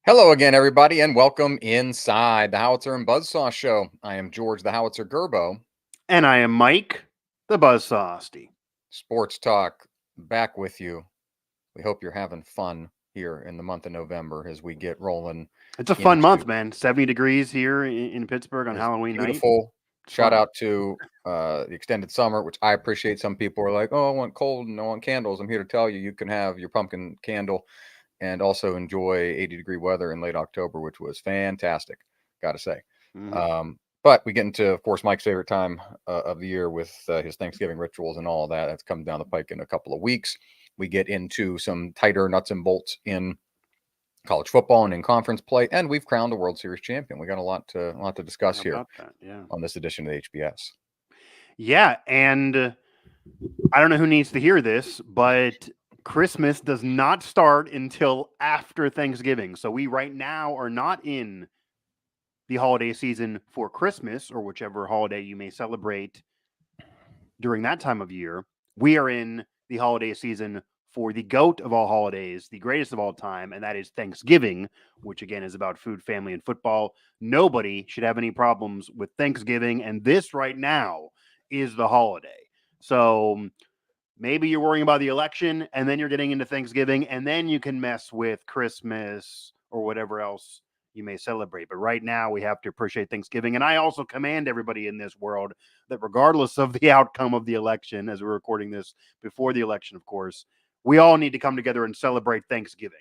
Hello again, everybody, and welcome inside the Howitzer and Buzzsaw Show. I am George the Howitzer Gerbo. And I am Mike, the Buzzsaw Asti. Sports Talk, back with you. We hope you're having fun here in the month of November as we get rolling It's a fun into month, man. 70 degrees here in Pittsburgh on this Halloween night. beautiful. It's Shout fun. out to the extended summer, which I appreciate. Some people are like, "Oh, I want cold and I want candles." I'm here to tell you, you can have your pumpkin candle and also enjoy 80-degree weather in late October, which was fantastic. Got to say. But we get into, of course, Mike's favorite time of the year with his Thanksgiving rituals and all of that. That's coming down the pike in a couple of weeks. We get into some tighter nuts and bolts in college football and in conference play, and we've crowned a World Series champion. We got a lot to discuss How here about that? Yeah. on this edition of the HBS. Yeah, and I don't know who needs to hear this, but Christmas does not start until after Thanksgiving. So we right now are not in the holiday season for Christmas or whichever holiday you may celebrate during that time of year. We are in the holiday season for the GOAT of all holidays, the greatest of all time, and that is Thanksgiving, which again is about food, family, and football. Nobody should have any problems with Thanksgiving, and this right now is the holiday. So maybe you're worrying about the election, and then you're getting into Thanksgiving, and then you can mess with Christmas or whatever else you may celebrate. But right now, we have to appreciate Thanksgiving. And I also command everybody in this world that, regardless of the outcome of the election, as we're recording this before the election, of course, we all need to come together and celebrate Thanksgiving.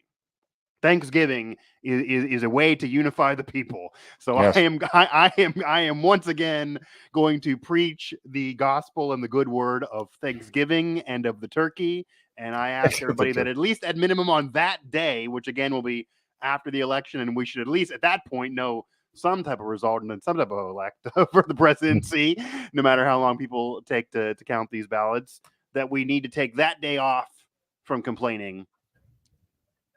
Thanksgiving is a way to unify the people. So Yes. I am once again going to preach the gospel and the good word of Thanksgiving and of the turkey. And I ask everybody that at least at minimum on that day, which again will be after the election, and we should at least at that point know some type of result and then some type of elect for the presidency, no matter how long people take to count these ballots, that we need to take that day off from complaining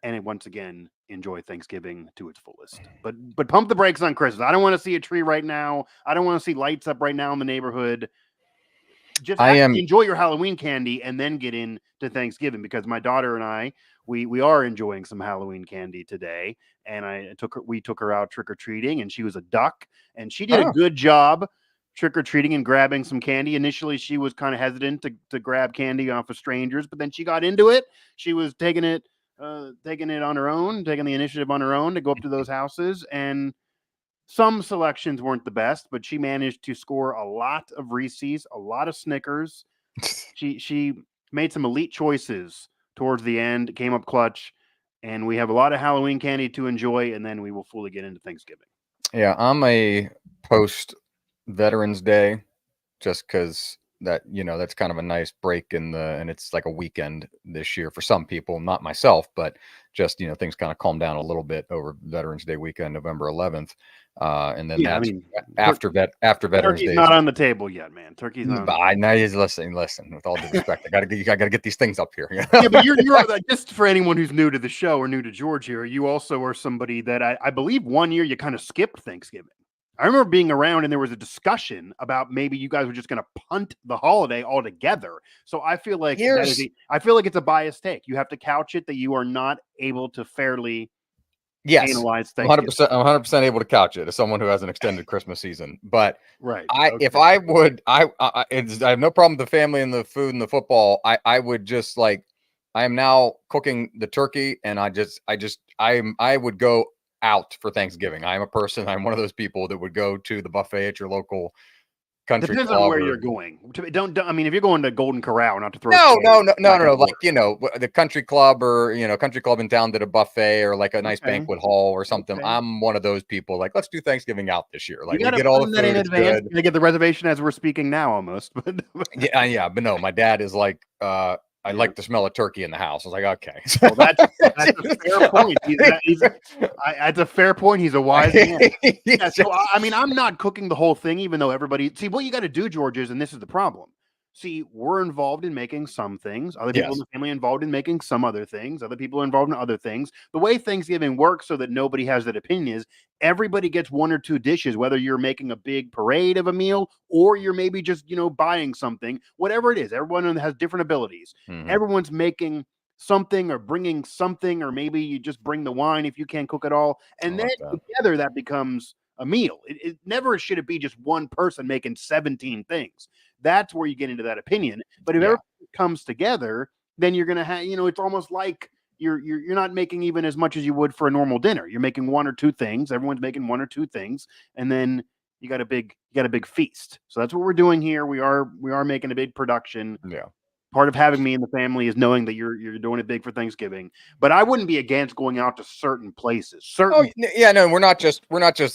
and once again enjoy Thanksgiving to its fullest. But pump the brakes on Christmas. I don't want to see a tree right now. I don't want to see lights up right now in the neighborhood. Just enjoy your Halloween candy and then get into Thanksgiving, because my daughter and I we are enjoying some Halloween candy today, and we took her out trick or treating, and she was a duck, and she did a good job trick or treating and grabbing some candy. Initially, she was kind of hesitant to grab candy off of strangers, but then she got into it. She was taking it on her own, taking the initiative on her own to go up to those houses. And some selections weren't the best, but she managed to score a lot of Reese's, a lot of Snickers. She made some elite choices towards the end, came up clutch, and we have a lot of Halloween candy to enjoy, and then we will fully get into Thanksgiving. Yeah, I'm a post Veterans Day just because that's kind of a nice break and it's like a weekend this year for some people, not myself, but just things kind of calm down a little bit over Veterans Day weekend, November 11th, and then after Veterans Day. Turkey's not on the table yet, man. Turkey's not. I know. Listen. With all due respect, I gotta get these things up here. Yeah, but you're just for anyone who's new to the show or new to George here. You also are somebody that I believe one year you kind of skipped Thanksgiving. I remember being around and there was a discussion about maybe you guys were just going to punt the holiday altogether. So I feel like it's a biased take. You have to couch it that you are not able to fairly analyze Thanksgiving. 100%. I'm 100% able to couch it as someone who has an extended Christmas season. But if I would, I have no problem with the family and the food and the football. I would just I am now cooking the turkey, and I would go out for Thanksgiving. I'm one of those people that would go to the buffet at your local country club. Depends on where you're going. Don't I mean, if you're going to Golden Corral, not to throw no, like the country club or country club in town did a buffet or like a nice banquet hall or something. I'm one of those people. Like, let's do Thanksgiving out this year. Like, we get all the food in advance. I get the reservation as we're speaking now, almost. But but no, my dad is like, I like the smell of turkey in the house. I was like, okay. Well, that's a fair point. That's a fair point. He's a wise man. Yeah, so, I mean, I'm not cooking the whole thing, even though everybody... See, what you got to do, George, and this is the problem. See, we're involved in making some things. Other people in the family involved in making some other things. Other people are involved in other things. The way Thanksgiving works so that nobody has that opinion is everybody gets one or two dishes, whether you're making a big parade of a meal or you're maybe just, buying something, whatever it is. Everyone has different abilities. Mm-hmm. Everyone's making something or bringing something, or maybe you just bring the wine if you can't cook at all, I and like then that. together that becomes a meal. It never should it be just one person making 17 things. That's where you get into that opinion. But if Yeah. everything comes together, then you're gonna have, it's almost like you're not making even as much as you would for a normal dinner. You're making one or two things. Everyone's making one or two things, and then you got a big feast. So that's what we're doing here. We are making a big production. Yeah. Part of having me in the family is knowing that you're doing it big for Thanksgiving. But I wouldn't be against going out to certain places. Oh Certain yeah, no, we're not just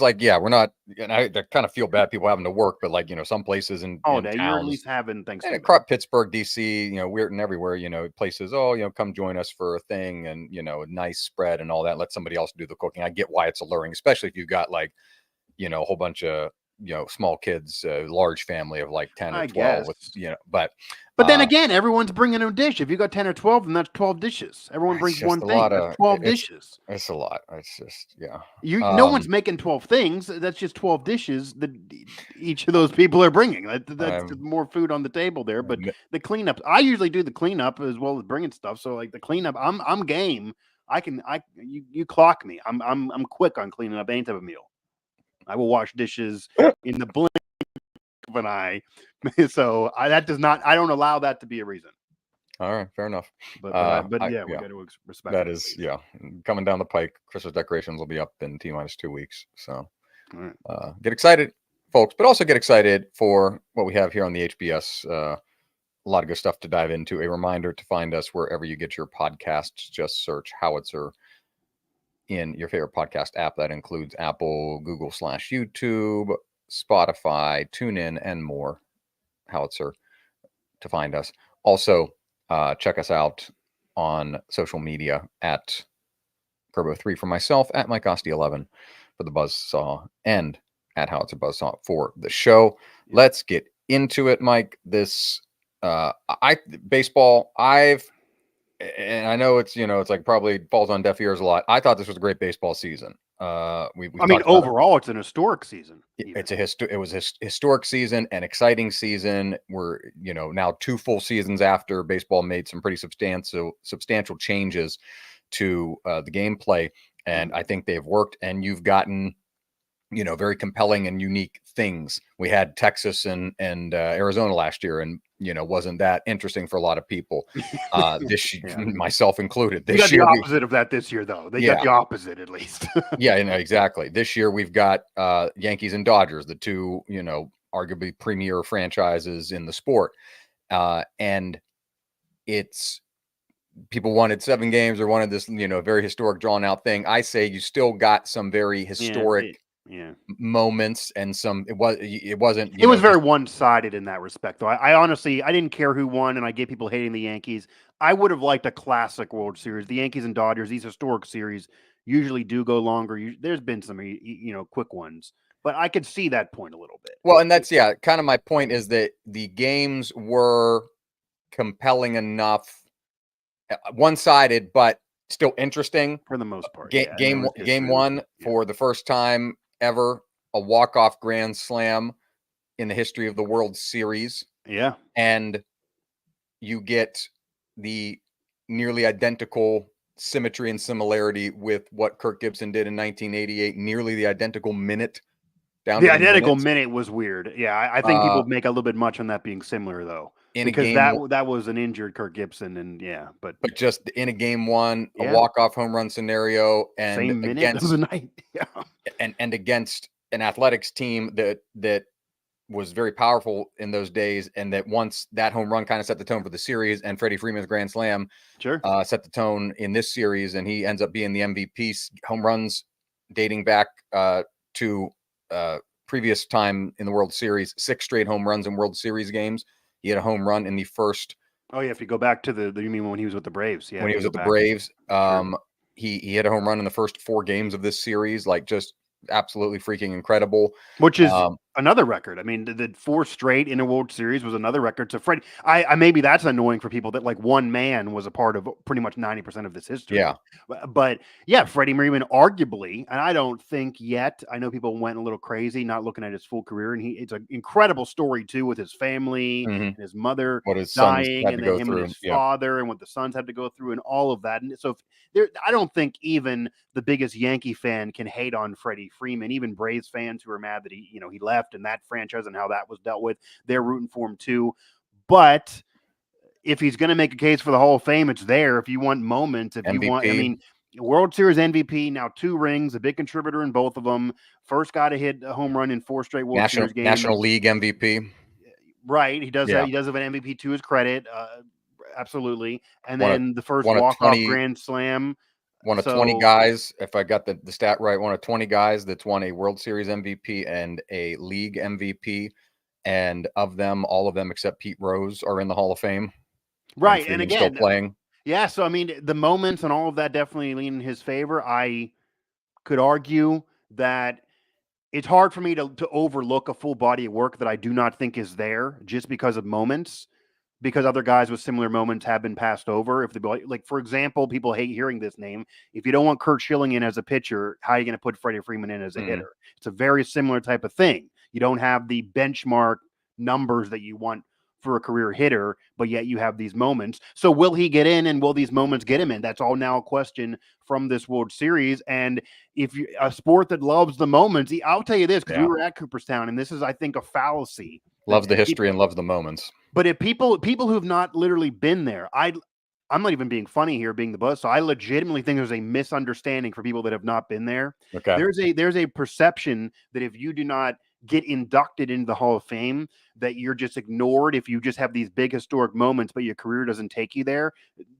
like, yeah, we're not. And I kind of feel bad people having to work, but like, some places in holiday, you're at towns least having and Thanksgiving. across Pittsburgh, DC, Weirton, everywhere, places. Oh, come join us for a thing, and a nice spread and all that. Let somebody else do the cooking. I get why it's alluring, especially if you've got like, a whole bunch of small kids, large family of like 10 or I 12 with guess. but Then again, everyone's bringing a dish. If you got 10 or 12, then that's 12 dishes. Everyone it's brings just one a thing. lot That's of 12 dishes. it's a lot. It's just No one's making 12 things. That's just 12 dishes that each of those people are bringing. That's more food on the table there. But the cleanup, I usually do the cleanup as well as bringing stuff. So like the cleanup, I'm game. You clock me. I'm quick on cleaning up any type of meal. I will wash dishes in the blink of an eye. So I don't allow that to be a reason. All right, fair enough. But yeah, we got to respect that. Is coming down the pike. Christmas decorations will be up in T-minus 2 weeks. So get excited, folks, but also get excited for what we have here on the HBS. A lot of good stuff to dive into. A reminder to find us wherever you get your podcasts. Just search Howitzer in your favorite podcast app. That includes Apple, Google/YouTube, Spotify, TuneIn, and more. Howitzer to find us. Also, check us out on social media at Kerbo3 for myself, at Mike Osti 11 for the Buzzsaw, and at Howitzer Buzzsaw for the show. Let's get into it, Mike. This baseball, and I know it's it's like probably falls on deaf ears a lot. I thought this was a great baseball season. Overall, it's an historic season. It was a historic season, an exciting season. We're now 2 full seasons after baseball made some pretty substantial changes to the gameplay, and I think they've worked. And you've gotten very compelling and unique things. We had Texas and Arizona last year, and wasn't that interesting for a lot of people. This myself included. This year, the opposite of that this year, though. They got the opposite at least. Yeah, exactly. This year we've got Yankees and Dodgers, the two arguably premier franchises in the sport, and it's people wanted 7 games or wanted this very historic drawn out thing. I say you still got some very historic moments, and some it was very one-sided in that respect, though. I honestly didn't care who won, and I get people hating the Yankees. I would have liked a classic World Series. The Yankees and Dodgers, these historic series usually do go longer. There's been some quick ones, but I could see that point a little bit. Well, and that's kind of my point, is that the games were compelling enough, one-sided, but still interesting for the most part. Game 1 for the first time ever, a walk-off grand slam in the history of the World Series. Yeah. And you get the nearly identical symmetry and similarity with what Kirk Gibson did in 1988, nearly the identical minute. The identical minute was weird. Yeah, I think people make a little bit much on that being similar, though. Because that was an injured Kirk Gibson, and but just in a game 1, a walk-off home run scenario, and same minute of the night, and against an athletics team that was very powerful in those days, and that once that home run kind of set the tone for the series, and Freddie Freeman's grand slam set the tone in this series, and he ends up being the MVP. Home runs dating back to previous time in the World Series, 6 straight home runs in World Series games. He had a home run in the first. Oh yeah, if you go back to you mean when he was with the Braves? Yeah, when he was with the Braves, he had a home run in the first 4 games of this series, like just absolutely freaking incredible. Which is another record. I mean, the 4 straight in a World Series was another record. So Freddie, I maybe that's annoying for people that like one man was a part of pretty much 90% of this history. Yeah. But yeah, Freddie Freeman arguably, and I don't think yet. I know people went a little crazy not looking at his full career, and it's an incredible story too with his family Mhm. and his mother What his sons dying, had and to then go him through. and his Yeah. father, and what the sons had to go through, and all of that. And so I don't think even the biggest Yankee fan can hate on Freddie Freeman. Even Braves fans who are mad that he left and that franchise and how that was dealt with, they're rooting for him too. But if he's going to make a case for the Hall of Fame, it's there. If you want moments, if you want, I MVP. mean, World Series MVP, now 2 rings, a big contributor in both of them. First guy to hit a home run in 4 straight World Series games. National League MVP. Right, he does Yeah. that. He does have an MVP to his credit, absolutely. And One of- then the first one of walk-off 20 grand slam. One of 20 guys, if I got the stat right, one of 20 guys that's won a World Series MVP and a league MVP. And of them, all of them except Pete Rose are in the Hall of Fame. Right, and Freeman's again, still playing. yeah. So I mean, the moments and all of that definitely lean in his favor. I could argue that it's hard for me to overlook a full body of work that I do not think is there just because of moments. Because other guys with similar moments have been passed over. If like, for example, people hate hearing this name. If you don't want Kurt Schilling in as a pitcher, how are you going to put Freddie Freeman in as a hitter? It's a very similar type of thing. You don't have the benchmark numbers that you want for a career hitter, but yet you have these moments. So will he get in, and will these moments get him in? That's all now a question from this World Series. And if you a sport that loves the moments, I'll tell you this, because we were at Cooperstown, and this is, I think, a fallacy. Loves the history and loves the moments. But if people who have not literally been there, I'm not even being funny here, being the buzz. So I legitimately think there's a misunderstanding for people that have not been there. Okay. There's a perception that if you do not get inducted into the Hall of Fame, that you're just ignored if you just have these big historic moments, but your career doesn't take you there.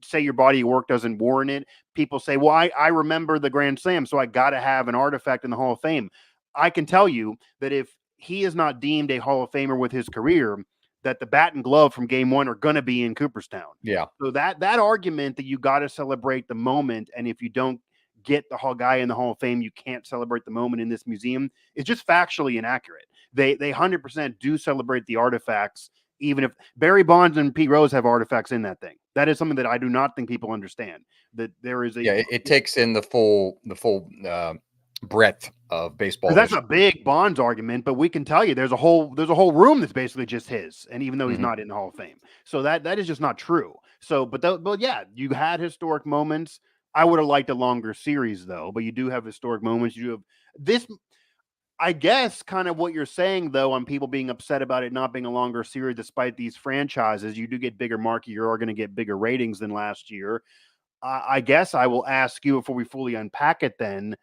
Say your body of work doesn't warrant it. People say, well, I remember the Grand Slam, so I got to have an artifact in the Hall of Fame. I can tell you that if he is not deemed a Hall of Famer with his career, that the bat and glove from game 1 are going to be in Cooperstown. Yeah. So that argument that you got to celebrate the moment, and if you don't get the guy in the Hall of Fame, you can't celebrate the moment in this museum, is just factually inaccurate. They 100% do celebrate the artifacts, even if Barry Bonds and Pete Rose have artifacts in that thing. That is something that I do not think people understand. That there is a it takes in the full breadth of baseball. That's a big Bonds argument, but we can tell you there's a whole room that's basically just his, and even though he's not in the Hall of Fame, so that is just not true. So, but yeah, you had historic moments. I would have liked a longer series though, but you do have historic moments. You have this. I guess kind of what you're saying though, on people being upset about it not being a longer series, despite these franchises, you do get bigger market. You are going to get bigger ratings than last year. I guess I will ask you before we fully unpack it then.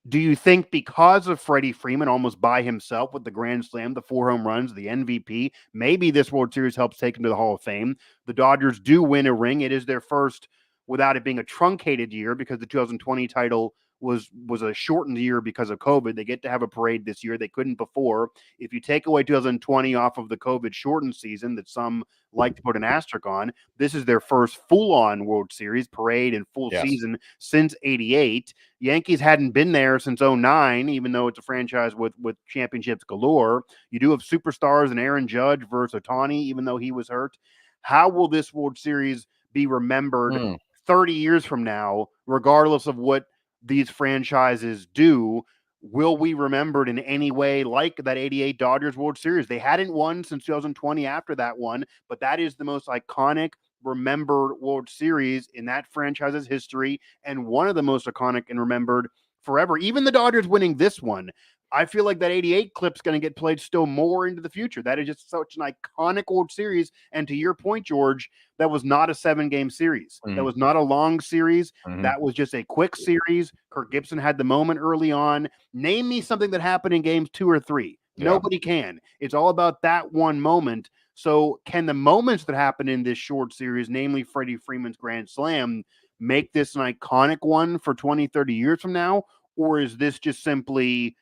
Do you think because of Freddie Freeman almost by himself with the Grand Slam, the 4 home runs, the MVP, maybe this World Series helps take him to the Hall of Fame? The Dodgers do win a ring. It is their first without it being a truncated year, because the 2020 title was a shortened year because of COVID. They get to have a parade this year. They couldn't before. If you take away 2020 off of the COVID shortened season that some like to put an asterisk on, this is their first full-on World Series parade and full season since '88. Yankees hadn't been there since '09, even though it's a franchise with championships galore. You do have superstars and Aaron Judge versus Ohtani, even though he was hurt. How will this World Series be remembered 30 years from now, regardless of what these franchises do? Will we remember it in any way like that '88 Dodgers World Series? They hadn't won since 2020 after that one, but that is the most iconic, remembered World Series in that franchise's history, and one of the most iconic and remembered forever. Even the Dodgers winning this one, I feel like that '88 clip's going to get played still more into the future. That is just such an iconic World Series. And to your point, George, that was not a 7-game series. That was not a long series. That was just a quick series. Kirk Gibson had the moment early on. Name me something that happened in games 2 or 3. Nobody can. It's all about that one moment. So can the moments that happen in this short series, namely Freddie Freeman's Grand Slam, make this an iconic one for 20, 30 years from now? Or is this just simply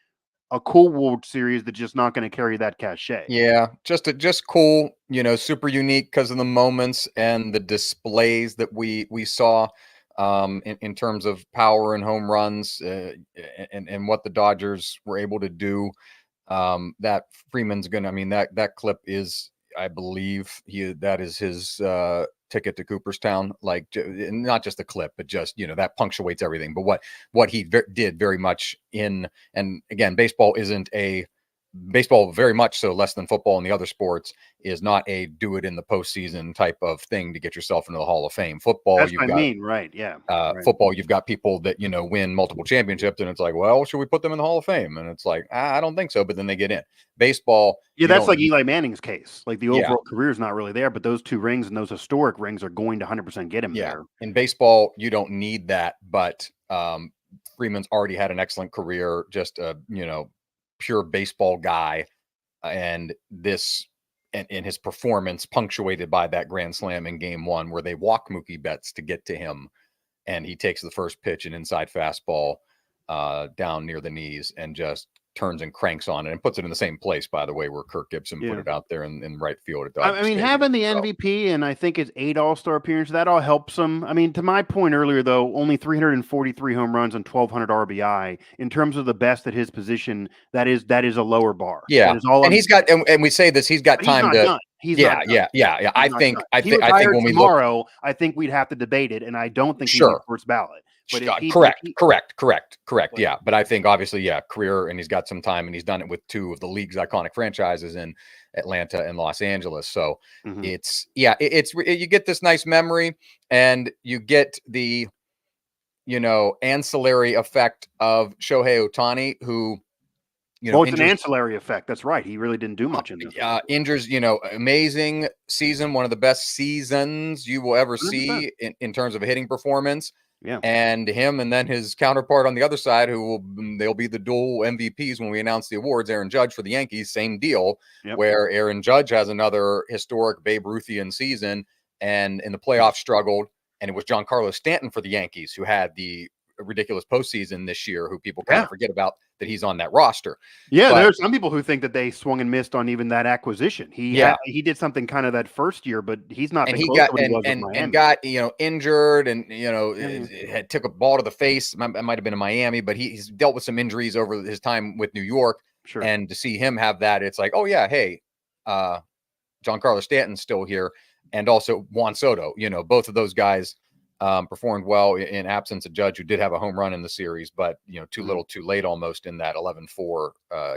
a cool World Series that's just not going to carry that cachet? Yeah, just cool, super unique because of the moments and the displays that we saw in terms of power and home runs and what the Dodgers were able to do. that Freeman's gonna. I mean, that clip is, I believe, that is his ticket to Cooperstown. Like, not just the clip, but just that punctuates everything. But what he did very much in, and again, baseball very much so less than football and the other sports is not a do it in the postseason type of thing to get yourself into the Hall of Fame. Football, That's you've what I got mean, right? Yeah. Right. football, you've got people that win multiple championships, and it's like, well, should we put them in the Hall of Fame? And it's like, I don't think so, but then they get in. Baseball, Yeah, you that's don't. like Eli Manning's case. Like the Yeah, overall career is not really there, but those 2 rings and those historic rings are going to 100% get him yeah. there. In baseball, you don't need that, but Freeman's already had an excellent career, just a pure baseball guy, and this. And in his performance, punctuated by that grand slam in Game 1, where they walk Mookie Betts to get to him, and he takes the first pitch, an inside fastball down near the knees, and just turns and cranks on it and puts it in the same place, by the way, where Kirk Gibson put it out there in right field at Dodger I mean, Stadium. having the So, MVP and I think it's 8 All-Star appearances, that all helps him. I mean, to my point earlier, though, only 343 home runs and 1,200 RBI. In terms of the best at his position, that is a lower bar. yeah, That is all and he's got, and we say this, he's got but he's time not to. done. He's Yeah, not done. yeah. He's I not think, done. I If he think, I think retired when we look, tomorrow, I think we'd have to debate it, and I don't think he'd be sure, first ballot. But if he, correct. Like, Yeah, but I think obviously, yeah, career, and he's got some time, and he's done it with 2 of the league's iconic franchises in Atlanta and Los Angeles. So it's you get this nice memory, and you get the ancillary effect of Shohei Ohtani, who well, it's an injures, ancillary effect. That's right. He really didn't do much in this. injures, amazing season, one of the best seasons you will ever 100%. see in terms of a hitting performance. Yeah. And him, and then his counterpart on the other side, they'll be the dual MVPs when we announce the awards. Aaron Judge for the Yankees, same deal, where Aaron Judge has another historic Babe Ruthian season, and in the playoffs struggled. And it was Giancarlo Stanton for the Yankees who had the ridiculous postseason this year, who people kind of forget about, that he's on that roster. Yeah, there are some people who think that they swung and missed on even that acquisition. He did something kind of that first year, but he's not. And he got got injured, and had took a ball to the face. It might have been in Miami, but he's dealt with some injuries over his time with New York. Sure. And to see him have that, it's like, oh yeah, hey, Giancarlo Stanton's still here, and also Juan Soto. Both of those guys performed well in absence of Judge, who did have a home run in the series, but too little too late almost in that 11-4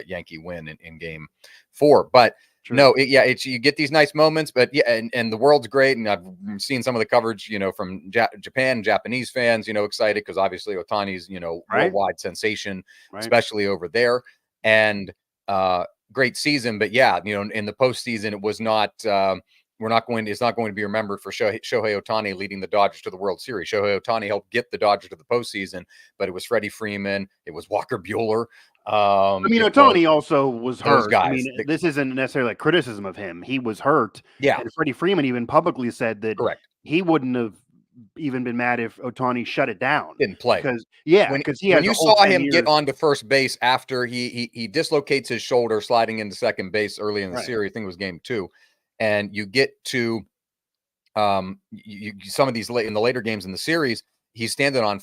Yankee win in Game 4. But no, you get these nice moments, but and the world's great, and I've seen some of the coverage from Japan, Japanese fans excited, because obviously Ohtani's worldwide sensation, especially over there, and great season. But in the postseason, it was not it's not going to be remembered for Shohei Ohtani leading the Dodgers to the World Series. Shohei Ohtani helped get the Dodgers to the postseason, but it was Freddie Freeman, it was Walker Buehler. Ohtani also was hurt. Guys, I mean, this isn't necessarily a criticism of him. He was hurt. Yeah. And Freddie Freeman even publicly said that he wouldn't have even been mad if Ohtani shut it down. Didn't play. Because when you saw him get onto first base after he dislocates his shoulder sliding into second base early in the series, I think it was Game 2. And you get to some of these in the later games in the series, he's standing on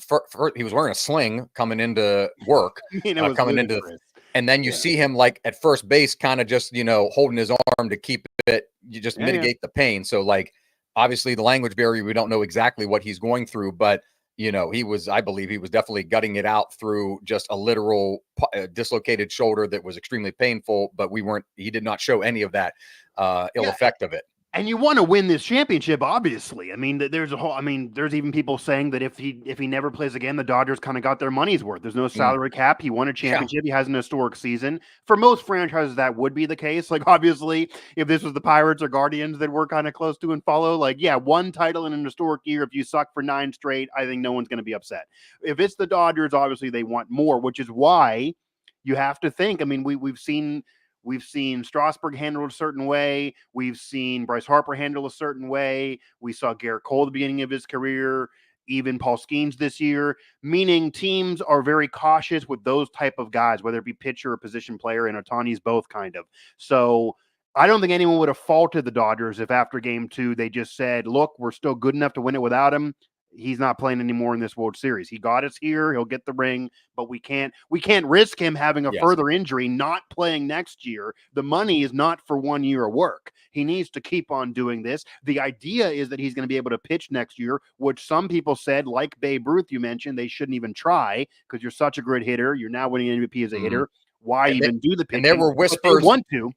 he was wearing a sling coming into work, and then you see him like at first base, kind of just holding his arm to keep it, you just mitigate the pain. So like, obviously the language barrier, we don't know exactly what he's going through, but I believe he was definitely gutting it out through just a literal dislocated shoulder that was extremely painful, but he did not show any of that ill effect of it. And you want to win this championship, obviously. I mean, there's even people saying that if he never plays again, the Dodgers kind of got their money's worth. There's no salary cap. He won a championship. He has an historic season. For most franchises, that would be the case. Like, obviously, if this was the Pirates or Guardians that we're kind of close to and follow, like, one title in an historic year. If you suck for 9 straight, I think no one's going to be upset. If it's the Dodgers, obviously they want more, which is why you have to think. I mean, we've seen Strasburg handle a certain way. We've seen Bryce Harper handle a certain way. We saw Garrett Cole at the beginning of his career, even Paul Skeens this year, meaning teams are very cautious with those type of guys, whether it be pitcher or position player, and Ohtani's both kind of. So I don't think anyone would have faulted the Dodgers if after Game 2 they just said, look, we're still good enough to win it without him. he's not playing anymore in this World Series. He got us here. He'll get the ring, but we can't risk him having a further injury, not playing next year. The money is not for 1 year of work. He needs to keep on doing this. The idea is that he's going to be able to pitch next year, which some people said, like Babe Ruth, you mentioned, they shouldn't even try because you're such a good hitter. You're now winning MVP as a hitter. Why even do the pitching? And there were whispers.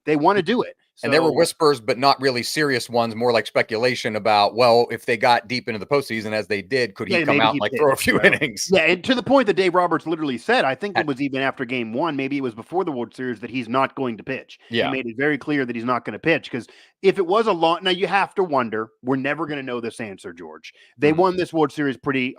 They want to do it. So, and there were whispers, but not really serious ones, more like speculation about, well, if they got deep into the postseason as they did, could he come out and like throw a few innings? Yeah, and to the point that Dave Roberts literally said, I think it was even after game 1, maybe it was before the World Series, that he's not going to pitch. Yeah. He made it very clear that he's not going to pitch because if it was a long, now you have to wonder, we're never going to know this answer, George. They won this World Series pretty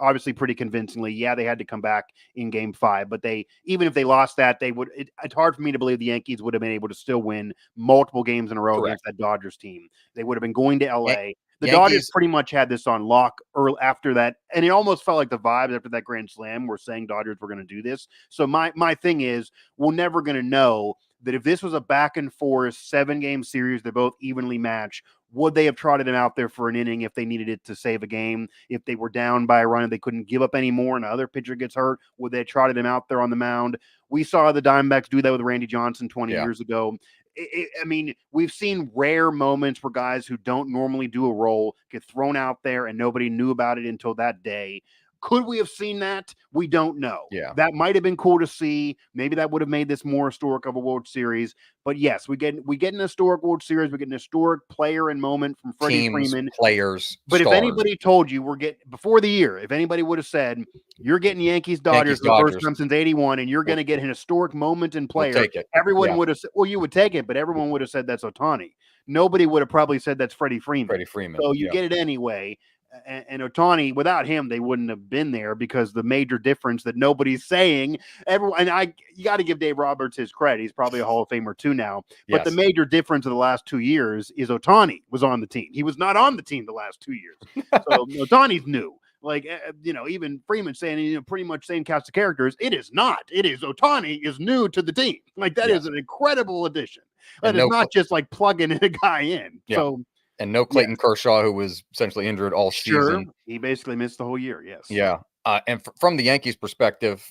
convincingly. Yeah, they had to come back in game 5, but even if they lost that, it's hard for me to believe the Yankees would have been able to still win multiple games in a row against that Dodgers team. They would have been going to LA. The Dodgers pretty much had this on lock early after that, and it almost felt like the vibes after that Grand Slam were saying Dodgers were going to do this. So my thing is, we're never going to know that if this was a back and forth 7-game series, they're both evenly matched, would they have trotted him out there for an inning if they needed it to save a game? If they were down by a run and they couldn't give up anymore and another pitcher gets hurt, would they have trotted him out there on the mound? We saw the Diamondbacks do that with Randy Johnson 20 years ago. I mean, we've seen rare moments where guys who don't normally do a role get thrown out there and nobody knew about it until that day. Could we have seen that? We don't know. Yeah. That might have been cool to see. Maybe that would have made this more historic of a World Series. But yes, we get an historic World Series. We get an historic player and moment from Freddie Freeman. Players. But stars. if anybody told you before the year, if anybody would have said you're getting Yankees Dodgers for the first time since '81, and you're going to get an historic moment and player, we'll take it. Everyone would have said, well, you would take it, but everyone would have said that's Ohtani. Nobody would have probably said that's Freddie Freeman. So you get it anyway. And Ohtani, without him, they wouldn't have been there because the major difference that nobody's saying, you got to give Dave Roberts his credit. He's probably a Hall of Famer too now. But the major difference of the last 2 years is Ohtani was on the team. He was not on the team the last 2 years. So Ohtani's new. Like, even Freeman saying, pretty much same cast of characters. It is not. It is Ohtani is new to the team. Like, that is an incredible addition. That is not just like plugging a guy in. Yeah. So. And no Clayton Kershaw, who was essentially injured all season. He basically missed the whole year, yes. Yeah. And from the Yankees' perspective,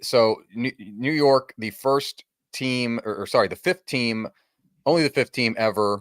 so New York, the fifth team, only the fifth team ever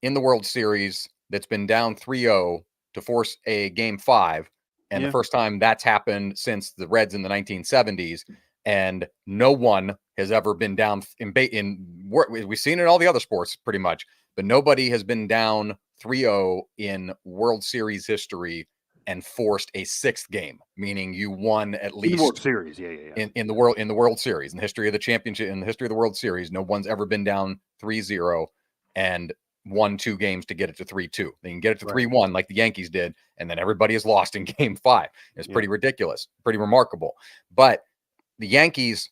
in the World Series that's been down 3-0 to force a Game 5. And the first time that's happened since the Reds in the 1970s. And no one has ever been down we've seen it in all the other sports pretty much, but nobody has been down 3-0 in World Series history and forced a 6th game, meaning you won at least in the World Series. In the World Series, in the history of the championship, in the history of the World Series, no one's ever been down 3-0 and won 2 games to get it to 3-2. They can get it to 3-1 like the Yankees did, and then everybody is lost in Game 5. It's pretty ridiculous, pretty remarkable. But the Yankees,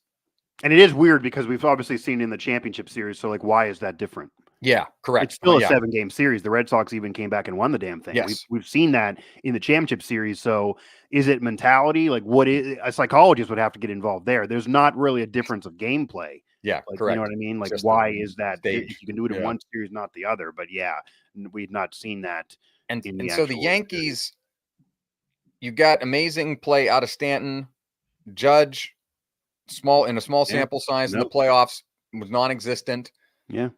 and it is weird because we've obviously seen in the championship series. So, like, why is that different? Yeah, correct. It's still a 7-game series. The Red Sox even came back and won the damn thing. Yes. We've seen that in the championship series. So is it mentality? Like, what is a psychologist would have to get involved there? There's not really a difference of gameplay. Yeah, like, correct. You know what I mean? Like, just why is that? Stage. If you can do it in one series, not the other. But we've not seen that. And so the Yankees, you got amazing play out of Stanton. Judge, in a small sample size in the playoffs, was non-existent. Yeah.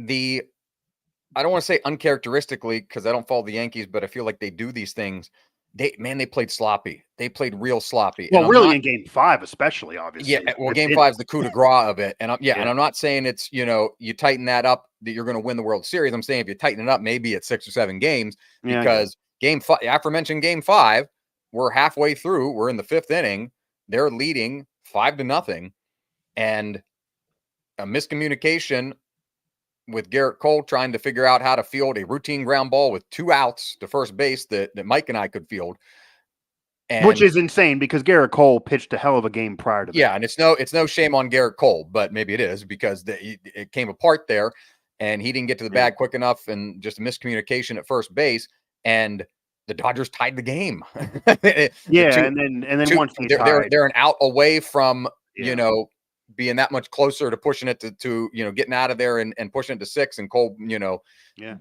I don't want to say uncharacteristically because I don't follow the Yankees, but I feel like they do these things. They played sloppy. They played real sloppy. Well, really in Game 5, especially, obviously. Yeah, well, Game 5 is the coup de grace of it. And and I'm not saying it's, you tighten that up that you're going to win the World Series. I'm saying if you tighten it up, maybe it's 6 or 7 games because Game 5, aforementioned Game 5, we're halfway through. We're in the 5th inning. They're leading 5-0, and a miscommunication with Garrett Cole trying to figure out how to field a routine ground ball with 2 outs to first base that Mike and I could field. Which is insane because Garrett Cole pitched a hell of a game prior to that. Yeah, and it's no shame on Garrett Cole, but maybe it is because it came apart there and he didn't get to the bag quick enough and just a miscommunication at first base, and the Dodgers tied the game. And then once they're an out away from being that much closer to pushing it to getting out of there and pushing it to 6. And Cole,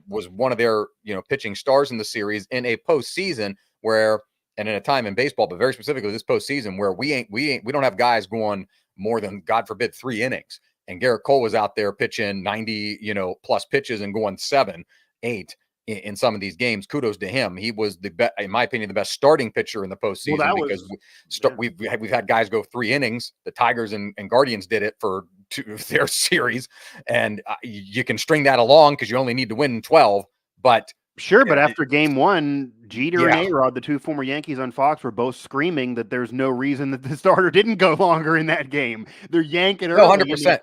was one of their pitching stars in the series in a postseason where and in a time in baseball, but very specifically this postseason, where we don't have guys going more than, God forbid, 3 innings. And Garrett Cole was out there pitching 90, plus pitches and going 7, 8 in some of these games. Kudos to him. He was the best, in my opinion, the best starting pitcher in the postseason, because we've had guys go 3 innings. The Tigers and Guardians did it for their series, and you can string that along because you only need to win 12. But sure, but after game 1, Jeter and A-Rod, the 2 former Yankees on Fox, were both screaming that there's no reason that the starter didn't go longer in that game. They're yanking early. No, 100%.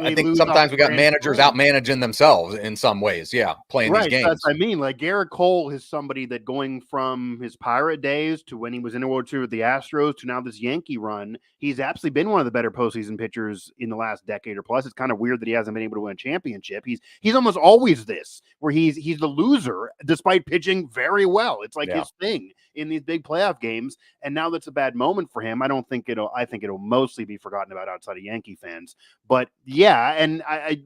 I think sometimes we got managers out managing themselves in some ways. Yeah, playing these games. That's, I mean, like Garrett Cole is somebody that, going from his Pirate days to when he was in the World Series with the Astros to now this Yankee run, he's absolutely been one of the better postseason pitchers in the last decade or plus. It's kind of weird that he hasn't been able to win a championship. He's almost always this, where he's the loser despite pitching very well. It's like his thing in these big playoff games. And now that's a bad moment for him. I think it'll mostly be forgotten about outside of Yankee fans. But yeah, and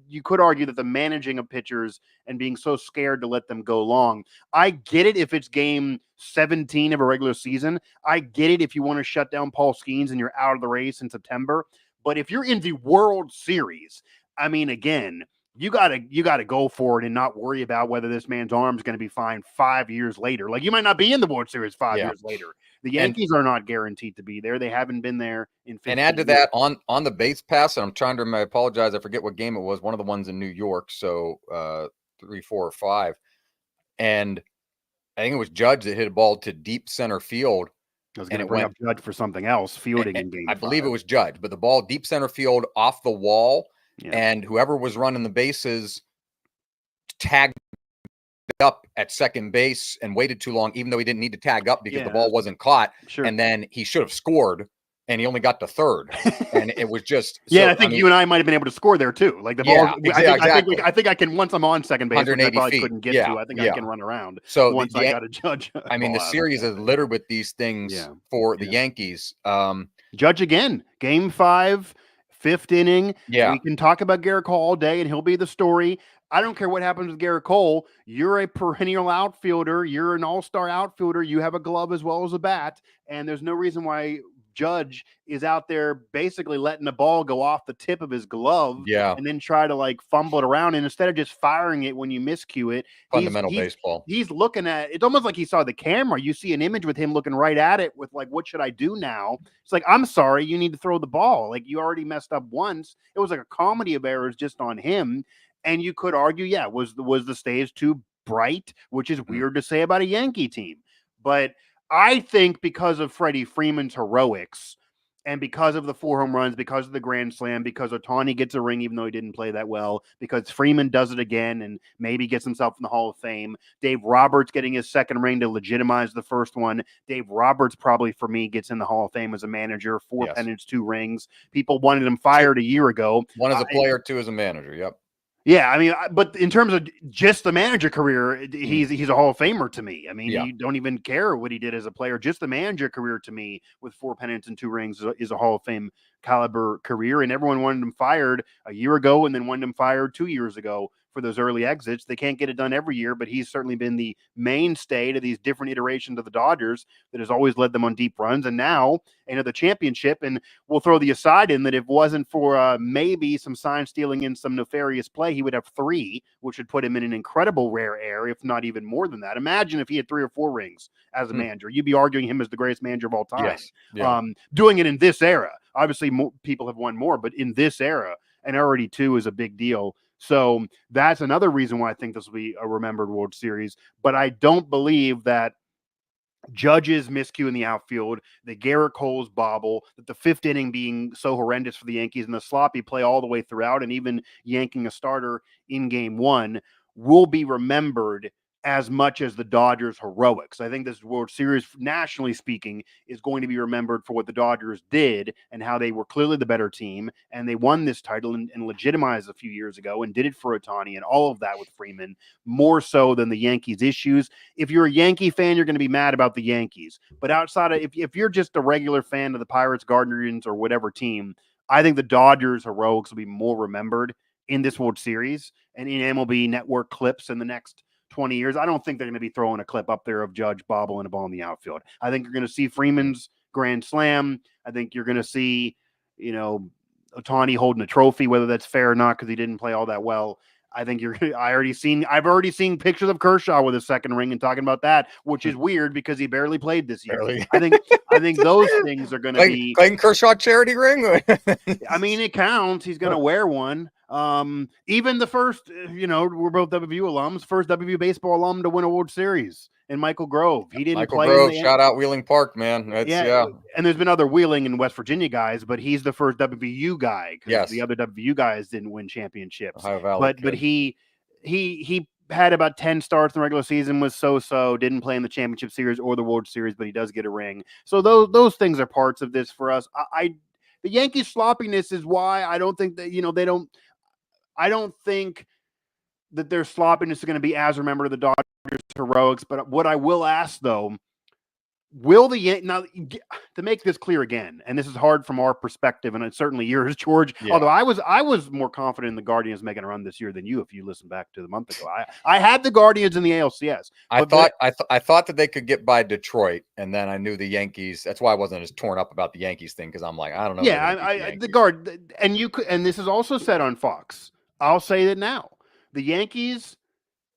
you could argue that the managing of pitchers and being so scared to let them go long, I get it if it's game 17 of a regular season. I get it if you want to shut down Paul Skeens and you're out of the race in September. But if you're in the World Series, I mean, again, you gotta go for it and not worry about whether this man's arm is going to be fine 5 years later. Like, you might not be in the World Series 5 years later. The Yankees are not guaranteed to be there. They haven't been there in 15 And add to years. that, on the base pass, and I'm trying to, I apologize, I forget what game it was. One of the ones in New York, so 3, 4, or 5, and I think it was Judge that hit a ball to deep center field. I was going to bring up Judge for something else, fielding in game 5. I believe it was Judge, but the ball deep center field off the wall. Yeah. And whoever was running the bases tagged up at second base and waited too long, even though he didn't need to tag up because the ball wasn't caught. Sure. And then he should have scored, and he only got to third. And it was just I think you and I might have been able to score there too. Like the ball, exactly. I think I can, once I'm on second base, which I probably couldn't get to. I think I can run around. So once I got a Judge. I mean, the series is littered with these things for the Yankees. Judge again, game 5. 5th inning. Yeah. We can talk about Garrett Cole all day, and he'll be the story. I don't care what happens with Garrett Cole. You're a perennial outfielder. You're an all-star outfielder. You have a glove as well as a bat, and there's no reason why Judge is out there basically letting the ball go off the tip of his glove and then try to like fumble it around. And instead of just firing it when you miscue it, fundamental baseball. He's looking at it's almost like he saw the camera. You see an image with him looking right at it with like, what should I do now? It's like, I'm sorry, you need to throw the ball. Like, you already messed up once. It was like a comedy of errors just on him. And you could argue, was the stage too bright, which is weird to say about a Yankee team. But I think because of Freddie Freeman's heroics and because of the 4 home runs, because of the grand slam, because Ohtani gets a ring even though he didn't play that well, because Freeman does it again and maybe gets himself in the Hall of Fame, Dave Roberts getting his second ring to legitimize the first one. Dave Roberts probably, for me, gets in the Hall of Fame as a manager, 4 pennants, 2 rings. People wanted him fired a year ago. 1 as a player, 2 as a manager. Yep. Yeah, I mean, but in terms of just the manager career, he's a Hall of Famer to me. I mean, you don't even care what he did as a player. Just the manager career to me, with 4 pennants and 2 rings, is a Hall of Fame caliber career. And everyone wanted him fired a year ago and then wanted him fired 2 years ago for those early exits. They can't get it done every year, but he's certainly been the mainstay to these different iterations of the Dodgers that has always led them on deep runs. And now, the championship. And we'll throw the aside in that if it wasn't for maybe some sign stealing and some nefarious play, he would have 3, which would put him in an incredible rare air, if not even more than that. Imagine if he had 3 or 4 rings as a manager. You'd be arguing him as the greatest manager of all time. Yes. Yeah. Doing it in this era. Obviously, people have won more, but in this era, and already 2 is a big deal. So that's another reason why I think this will be a remembered World Series. But I don't believe that Judge's miscue in the outfield, the Garrett Cole's bobble, that the 5th inning being so horrendous for the Yankees, and the sloppy play all the way throughout, and even yanking a starter in game 1 will be remembered as much as the Dodgers' heroics. I think this World Series, nationally speaking, is going to be remembered for what the Dodgers did and how they were clearly the better team, and they won this title and legitimized a few years ago and did it for Ohtani and all of that with Freeman, more so than the Yankees' issues. If you're a Yankee fan, you're going to be mad about the Yankees. But outside of, if you're just a regular fan of the Pirates, Guardians, or whatever team, I think the Dodgers' heroics will be more remembered in this World Series and in MLB Network clips in the next 20 years, I don't think they're going to be throwing a clip up there of Judge bobbling a ball in the outfield. I think you're going to see Freeman's grand slam. I think you're going to see, Ohtani holding a trophy, whether that's fair or not, because he didn't play all that well. I think I've already seen pictures of Kershaw with a second ring and talking about that, which is weird because he barely played this year. Barely. I think those things are going to be Clayton Kershaw charity ring. I mean, it counts. He's going to wear one. Even the first, we're both WVU alums, first WVU baseball alum to win a World Series, and Michael Grove. He didn't play. Grove, shout out Wheeling Park, man. Yeah. And there's been other Wheeling and West Virginia guys, but he's the first WVU guy because the other WVU guys didn't win championships. But he had about 10 starts in the regular season, was so-so, didn't play in the championship series or the World Series, but he does get a ring. So those things are parts of this for us. The Yankees sloppiness is why I don't think that, I don't think that their sloppiness is going to be as remembered the Dodgers heroics. But what I will ask, though, will now to make this clear again, and this is hard from our perspective, and it's certainly yours, George. Yeah. Although I was more confident in the Guardians making a run this year than you, if you listen back to the month ago. I had the Guardians in the ALCS. I thought that they could get by Detroit, and then I knew the Yankees. That's why I wasn't as torn up about the Yankees thing, because I'm like, I don't know. Yeah, the guard, and this is also said on Fox. I'll say that now. The Yankees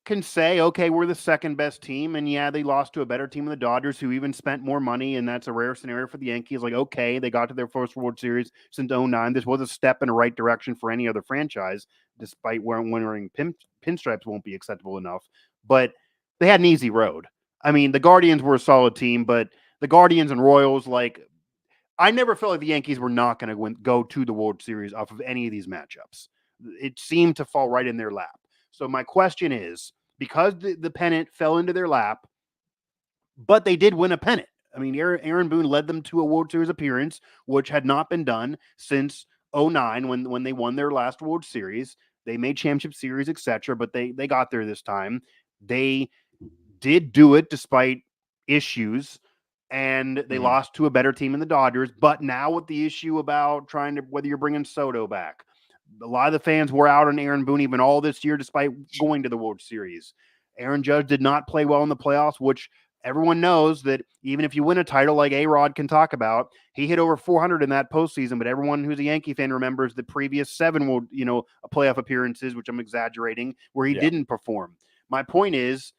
can say, okay, we're the second best team, and yeah, they lost to a better team than the Dodgers, who even spent more money, and that's a rare scenario for the Yankees. Like, okay, they got to their first World Series since 2009. This was a step in the right direction for any other franchise, despite wearing pinstripes won't be acceptable enough. But they had an easy road. I mean, the Guardians were a solid team, but the Guardians and Royals, I never felt like the Yankees were not going to go to the World Series off of any of these matchups. It seemed to fall right in their lap. So my question is, because the pennant fell into their lap, but they did win a pennant. I mean, Aaron Boone led them to a World Series appearance, which had not been done since 2009 when they won their last World Series. They made championship series, etc., but they got there this time. They did do it despite issues, and they lost to a better team in the Dodgers. But now with the issue about whether you're bringing Soto back, a lot of the fans were out on Aaron Boone even all this year, despite going to the World Series. Aaron Judge did not play well in the playoffs, which everyone knows that even if you win a title like A-Rod can talk about, he hit over 400 in that postseason, but everyone who's a Yankee fan remembers the previous 7 playoff appearances, which I'm exaggerating, where he didn't perform. My point is,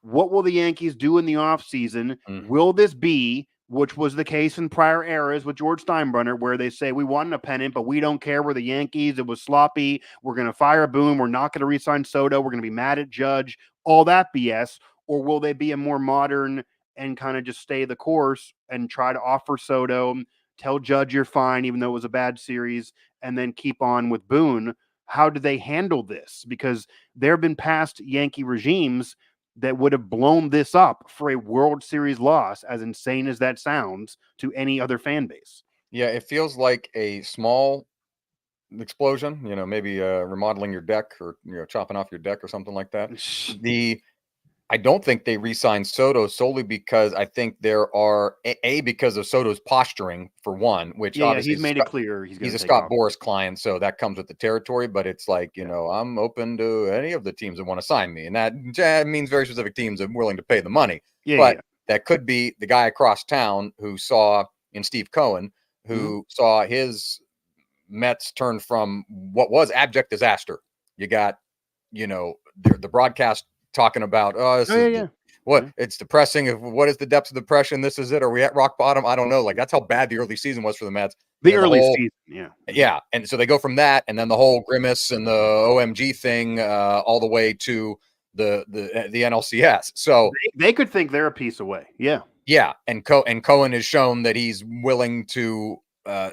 what will the Yankees do in the offseason? Will this be, which was the case in prior eras with George Steinbrenner, where they say, we won a pennant, but we don't care. We're the Yankees. It was sloppy. We're going to fire Boone. We're not going to re-sign Soto. We're going to be mad at Judge, all that BS. Or will they be a more modern and kind of just stay the course and try to offer Soto, tell Judge you're fine, even though it was a bad series, and then keep on with Boone? How do they handle this? Because there have been past Yankee regimes that would have blown this up for a World Series loss, as insane as that sounds, to any other fan base. Yeah, it feels like a small explosion, maybe remodeling your deck or chopping off your deck or something like that. I don't think they re-signed Soto solely because I think there are because of Soto's posturing, for one, which obviously he's made it clear he's a Scott Boras client, so that comes with the territory. But it's like, I'm open to any of the teams that want to sign me, and that means very specific teams that are willing to pay the money. That could be the guy across town who saw in Steve Cohen, who saw his Mets turn from what was abject disaster. You got, the broadcast talking about, it's depressing. What is the depths of depression? This is it. Are we at rock bottom? I don't know. Like, that's how bad the early season was for the Mets. The early season. Yeah. And so they go from that, and then the whole grimace and the OMG thing, all the way to the NLCS. So they could think they're a piece away. Yeah. And Cohen has shown that he's willing to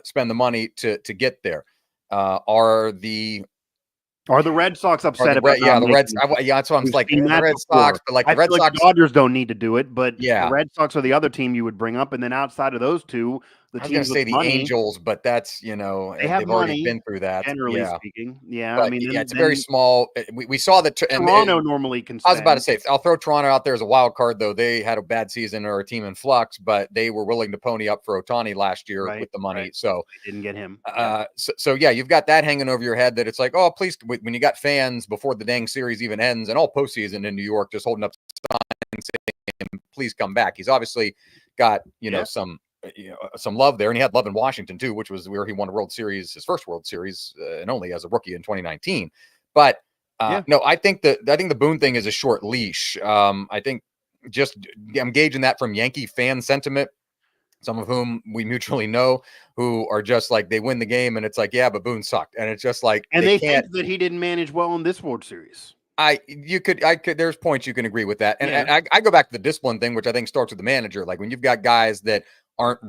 spend the money to get there. Are the Red Sox upset about the Reds? That's what I'm like. The Red Sox, but the Red Sox, Dodgers don't need to do it. But the Red Sox are the other team you would bring up, and then outside of those two, The I was going teams to with say the money, Angels, but that's, they have they've already money, been through that. generally Yeah. speaking. Yeah, I But mean, yeah, it's a very then small. We saw that. And Toronto normally can I was about to spend. say, I'll throw Toronto out there as a wild card, though. They had a bad season or a team in flux, but they were willing to pony up for Ohtani last year Right, with the money. right. So, They didn't get him. Yep. so yeah, you've got that hanging over your head that it's like, oh, please, when you got fans before the dang series even ends and all postseason in New York just holding up signs saying, please come back. He's obviously got, Yeah. some love there. And he had love in Washington, too, which was where he won a World Series, his first World Series, and only as a rookie in 2019. But no, I think the Boone thing is a short leash. I think I'm gauging that from Yankee fan sentiment, some of whom we mutually know, who are just like, they win the game and it's like, yeah, but Boone sucked. And it's just like, And they they can't. think that he didn't manage well in this World Series. I could, there's points you can agree with that. And, Yeah. and I go back to the discipline thing, which I think starts with the manager. Like when you've got guys that aren't,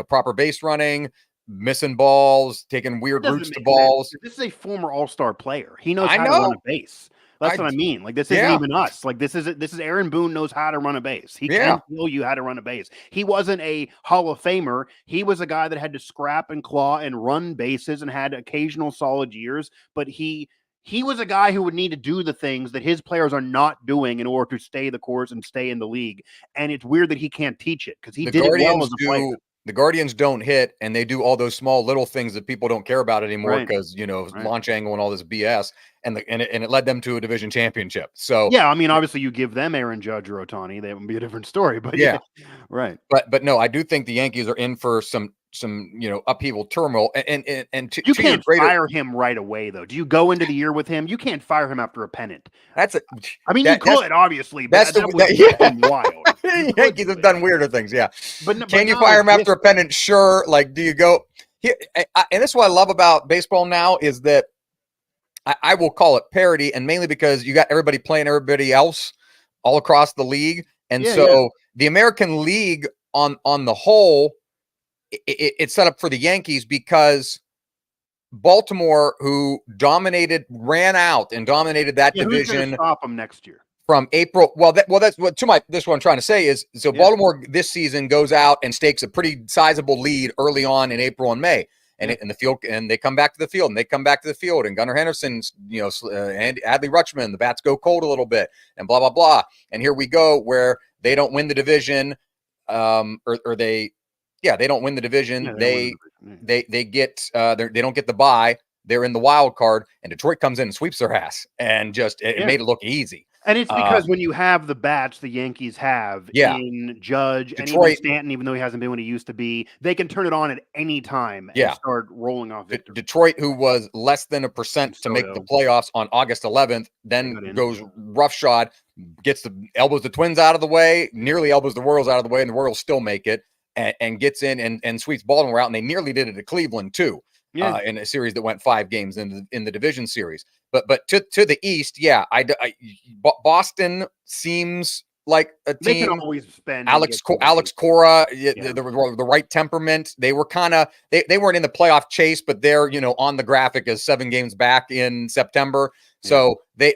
proper base running, missing balls, taking weird Doesn't routes to make balls. sense. This is a former All-Star player. He knows I how to run know. a base. That's what I mean. Like this isn't Yeah. even us. Like this is Aaron Boone knows how to run a base. He Yeah. can tell you how to run a base. He wasn't a Hall of Famer. He was a guy that had to scrap and claw and run bases and had occasional solid years. But he was a guy who would need to do the things that his players are not doing in order to stay the course and stay in the league. And it's weird that he can't teach it because he did it well as a player. The Guardians don't hit, and they do all those small little things that people don't care about anymore because launch angle and all this BS, and it led them to a division championship. So yeah, I mean, obviously, you give them Aaron Judge or Ohtani, that would be a different story. But yeah, right. But no, I do think the Yankees are in for some upheaval, turmoil, and you can't fire him right away though. Do you go into the year with him? You can't fire him after a pennant. I mean, you could obviously, but that was wild. The Yankees have done weirder things, yeah. But can you fire him after a pennant? Sure. Like, do you go here? And this is what I love about baseball now is that I will call it parity, and mainly because you got everybody playing everybody else all across the league, and the American League on the whole. It's set up for the Yankees because Baltimore, who ran out and dominated that division. Who's gonna stop them next year? From April. That's what this what I'm trying to say is, so Baltimore this season goes out and stakes a pretty sizable lead early on in April and May. And in the field, and they come back to the field, and Gunnar Henderson's, and Adley Rutschman, the bats go cold a little bit, and blah blah blah. And here we go, where they don't win the division, or they don't win the division. They get they don't get the bye. They're in the wild card, and Detroit comes in and sweeps their ass, and just it made it look easy. And it's because when you have the bats the Yankees have in Judge and even Stanton, even though he hasn't been what he used to be, they can turn it on at any time and start rolling off victory. Detroit, who was less than 1% to make the playoffs on August 11th, then goes roughshod, elbows the Twins out of the way, nearly elbows the Royals out of the way, and the Royals still make it, and gets in and sweeps Baltimore out, and they nearly did it to Cleveland too. In a series that went 5 games in the division series, but to the East, Boston seems like a team. They can always spend Alex Cora, the right temperament. They were they weren't in the playoff chase, but they're on the graphic as 7 games back in September. So they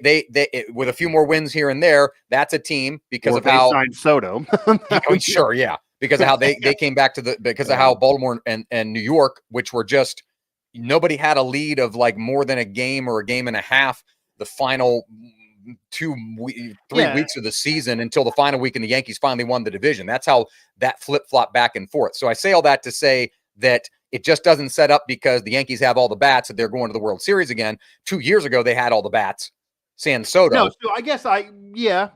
with a few more wins here and there, that's a team because of how signed Soto. Sure, yeah, because of how they came back to because of how Baltimore and New York, which were just. Nobody had a lead of like more than a game or a game and a half the final 3 weeks of the season until the final week, and the Yankees finally won the division. That's how that flip-flop back and forth. So I say all that to say that it just doesn't set up because the Yankees have all the bats that they're going to the World Series again. 2 years ago, they had all the bats. San Soto. No, so I guess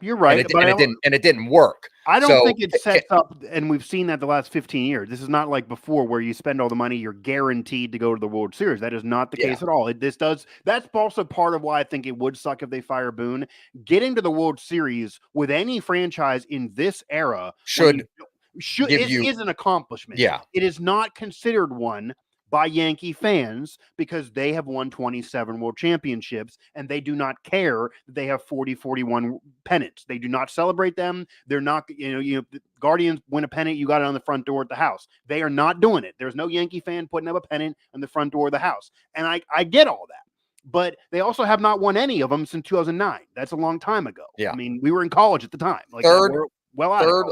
you're right. And it didn't work. I don't think it sets up, and we've seen that the last 15 years. This is not like before where you spend all the money, you're guaranteed to go to the World Series. That is not the case at all. That's also part of why I think it would suck if they fire Boone. Getting to the World Series with any franchise in this era is an accomplishment. Yeah. It is not considered one by Yankee fans because they have won 27 world championships and they do not care that they have 41 pennants. They do not celebrate them. They're not, the Guardians win a pennant, you got it on the front door at the house. They are not doing it. There's no Yankee fan putting up a pennant on the front door of the house. And I get all that. But they also have not won any of them since 2009. That's a long time ago. Yeah. I mean, we were in college at the time. Like third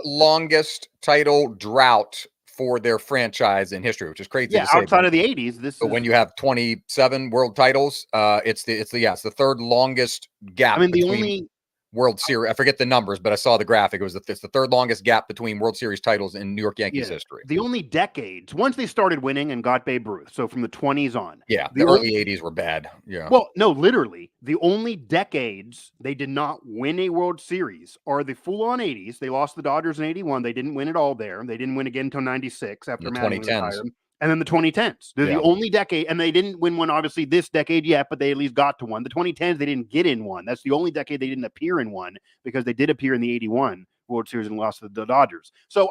longest title drought for their franchise in history, which is crazy Yeah, to say. outside of the 80s, this But is. when you have 27 world titles, it's the third longest gap I mean, the between only. World Series. I forget the numbers, but I saw the graphic. It's the third longest gap between World Series titles in New York Yankees history. The only decades, once they started winning and got Babe Ruth, so from the 20s on. Yeah, the early 80s were bad. Yeah. Well, no, literally, the only decades they did not win a World Series are the full-on 80s. They lost the Dodgers in 81. They didn't win it all there. They didn't win again until 96 after The Mattingly 2010s. retired. And then the 2010s. They're the only decade, and they didn't win one, obviously, this decade yet, but they at least got to one. The 2010s, they didn't get in one. That's the only decade they didn't appear in one, because they did appear in the 81 World Series and lost to the Dodgers. So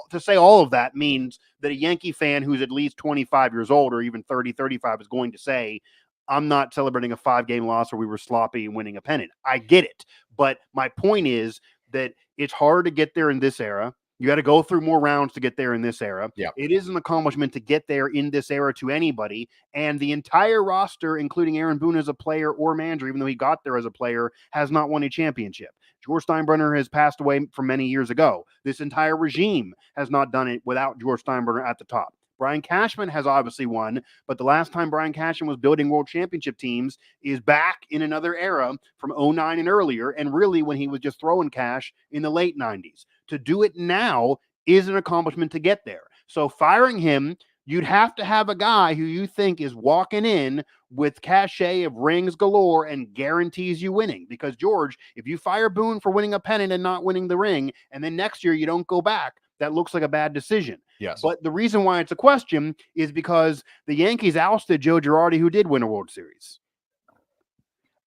to say all of that means that a Yankee fan who's at least 25 years old or even 30, 35 is going to say, I'm not celebrating a 5-game loss where we were sloppy and winning a pennant. I get it. But my point is that it's hard to get there in this era. You got to go through more rounds to get there in this era. Yeah. It is an accomplishment to get there in this era to anybody. And the entire roster, including Aaron Boone as a player or manager, even though he got there as a player, has not won a championship. George Steinbrenner has passed away from many years ago. This entire regime has not done it without George Steinbrenner at the top. Brian Cashman has obviously won, but the last time Brian Cashman was building world championship teams is back in another era from 09 and earlier, and really when he was just throwing cash in the late 90s. To do it now is an accomplishment to get there. So firing him, you'd have to have a guy who you think is walking in with cachet of rings galore and guarantees you winning. Because, George, if you fire Boone for winning a pennant and not winning the ring, and then next year you don't go back, that looks like a bad decision. Yes. But the reason why it's a question is because the Yankees ousted Joe Girardi, who did win a World Series.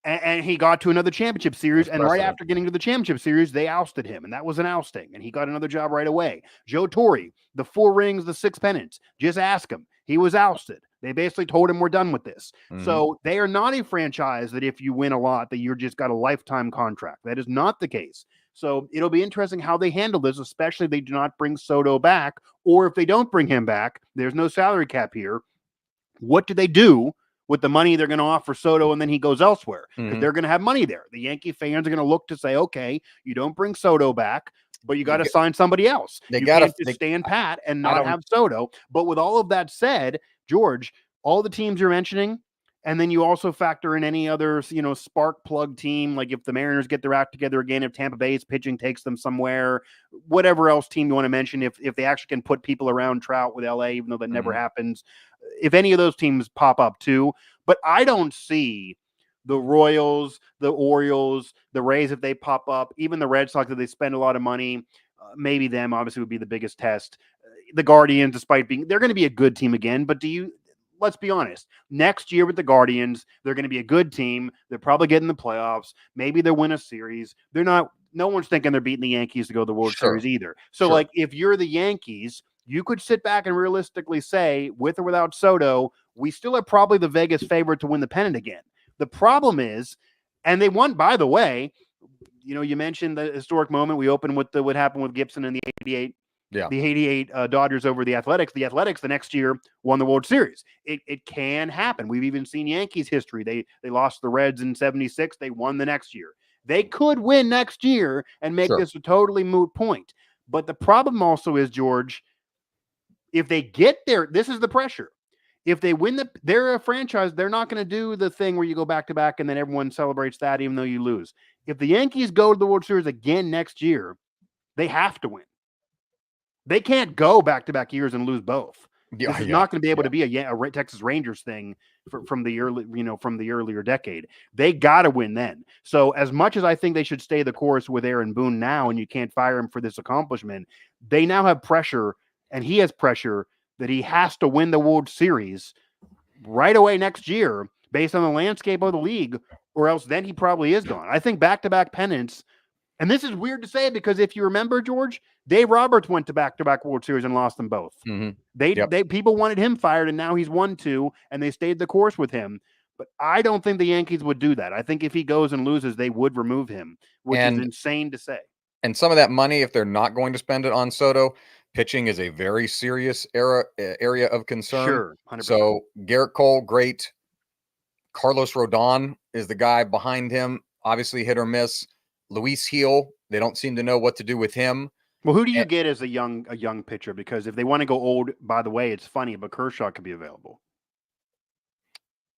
And he got to another championship series. And right after getting to the championship series, they ousted him. And that was an ousting. And he got another job right away. Joe Torre, the 4 rings, the 6 pennants. Just ask him. He was ousted. They basically told him, we're done with this. Mm-hmm. So they are not a franchise that if you win a lot, that you're just got a lifetime contract. That is not the case. So it'll be interesting how they handle this, especially if they do not bring Soto back. Or if they don't bring him back, there's no salary cap here. What do they do with the money they're going to offer Soto and then he goes elsewhere? Because they're going to have money there. The Yankee fans are going to look to say, okay, you don't bring Soto back, but you got to sign somebody else. You can't just stand pat and not have Soto. But with all of that said, George, all the teams you're mentioning, and then you also factor in any other, spark plug team, like if the Mariners get their act together again, if Tampa Bay's pitching takes them somewhere, whatever else team you want to mention, if they actually can put people around Trout with LA, even though that never happens, if any of those teams pop up too. But I don't see the Royals, the Orioles, the Rays, if they pop up, even the Red Sox, if they spend a lot of money, maybe them obviously would be the biggest test. The Guardians, they're going to be a good team again, but let's be honest, next year with the Guardians, they're going to be a good team. They're probably getting the playoffs. Maybe they'll win a series. No one's thinking they're beating the Yankees to go to the World Series either. So if you're the Yankees, you could sit back and realistically say, with or without Soto, we still are probably the Vegas favorite to win the pennant again. The problem is, and they won, by the way, you mentioned the historic moment. We opened with what happened with Gibson in the 88. Yeah. The 88 Dodgers over the Athletics. The Athletics the next year won the World Series. It can happen. We've even seen Yankees history. They lost the Reds in 76. They won the next year. They could win next year and make this a totally moot point. But the problem also is, George, if they get there, this is the pressure. If they win they're a franchise, they're not going to do the thing where you go back to back and then everyone celebrates that even though you lose. If the Yankees go to the World Series again next year, they have to win. They can't go back-to-back years and lose both. This is not going to be able to be a Texas Rangers thing from the earlier decade. They got to win then. So as much as I think they should stay the course with Aaron Boone now, and you can't fire him for this accomplishment, they now have pressure, and he has pressure that he has to win the World Series right away next year based on the landscape of the league, or else then he probably is gone. I think back-to-back pennants. And this is weird to say because if you remember, George, Dave Roberts went to back-to-back World Series and lost them both. Mm-hmm. People wanted him fired, and now he's won 2, and they stayed the course with him. But I don't think the Yankees would do that. I think if he goes and loses, they would remove him, which is insane to say. And some of that money, if they're not going to spend it on Soto, pitching is a very serious area of concern. Sure, 100%. So Garrett Cole, great. Carlos Rodon is the guy behind him, obviously hit or miss. Luis Gil, they don't seem to know what to do with him. Well, who do you And get as a young pitcher? Because if they want to go old, by the way, it's funny, but Kershaw could be available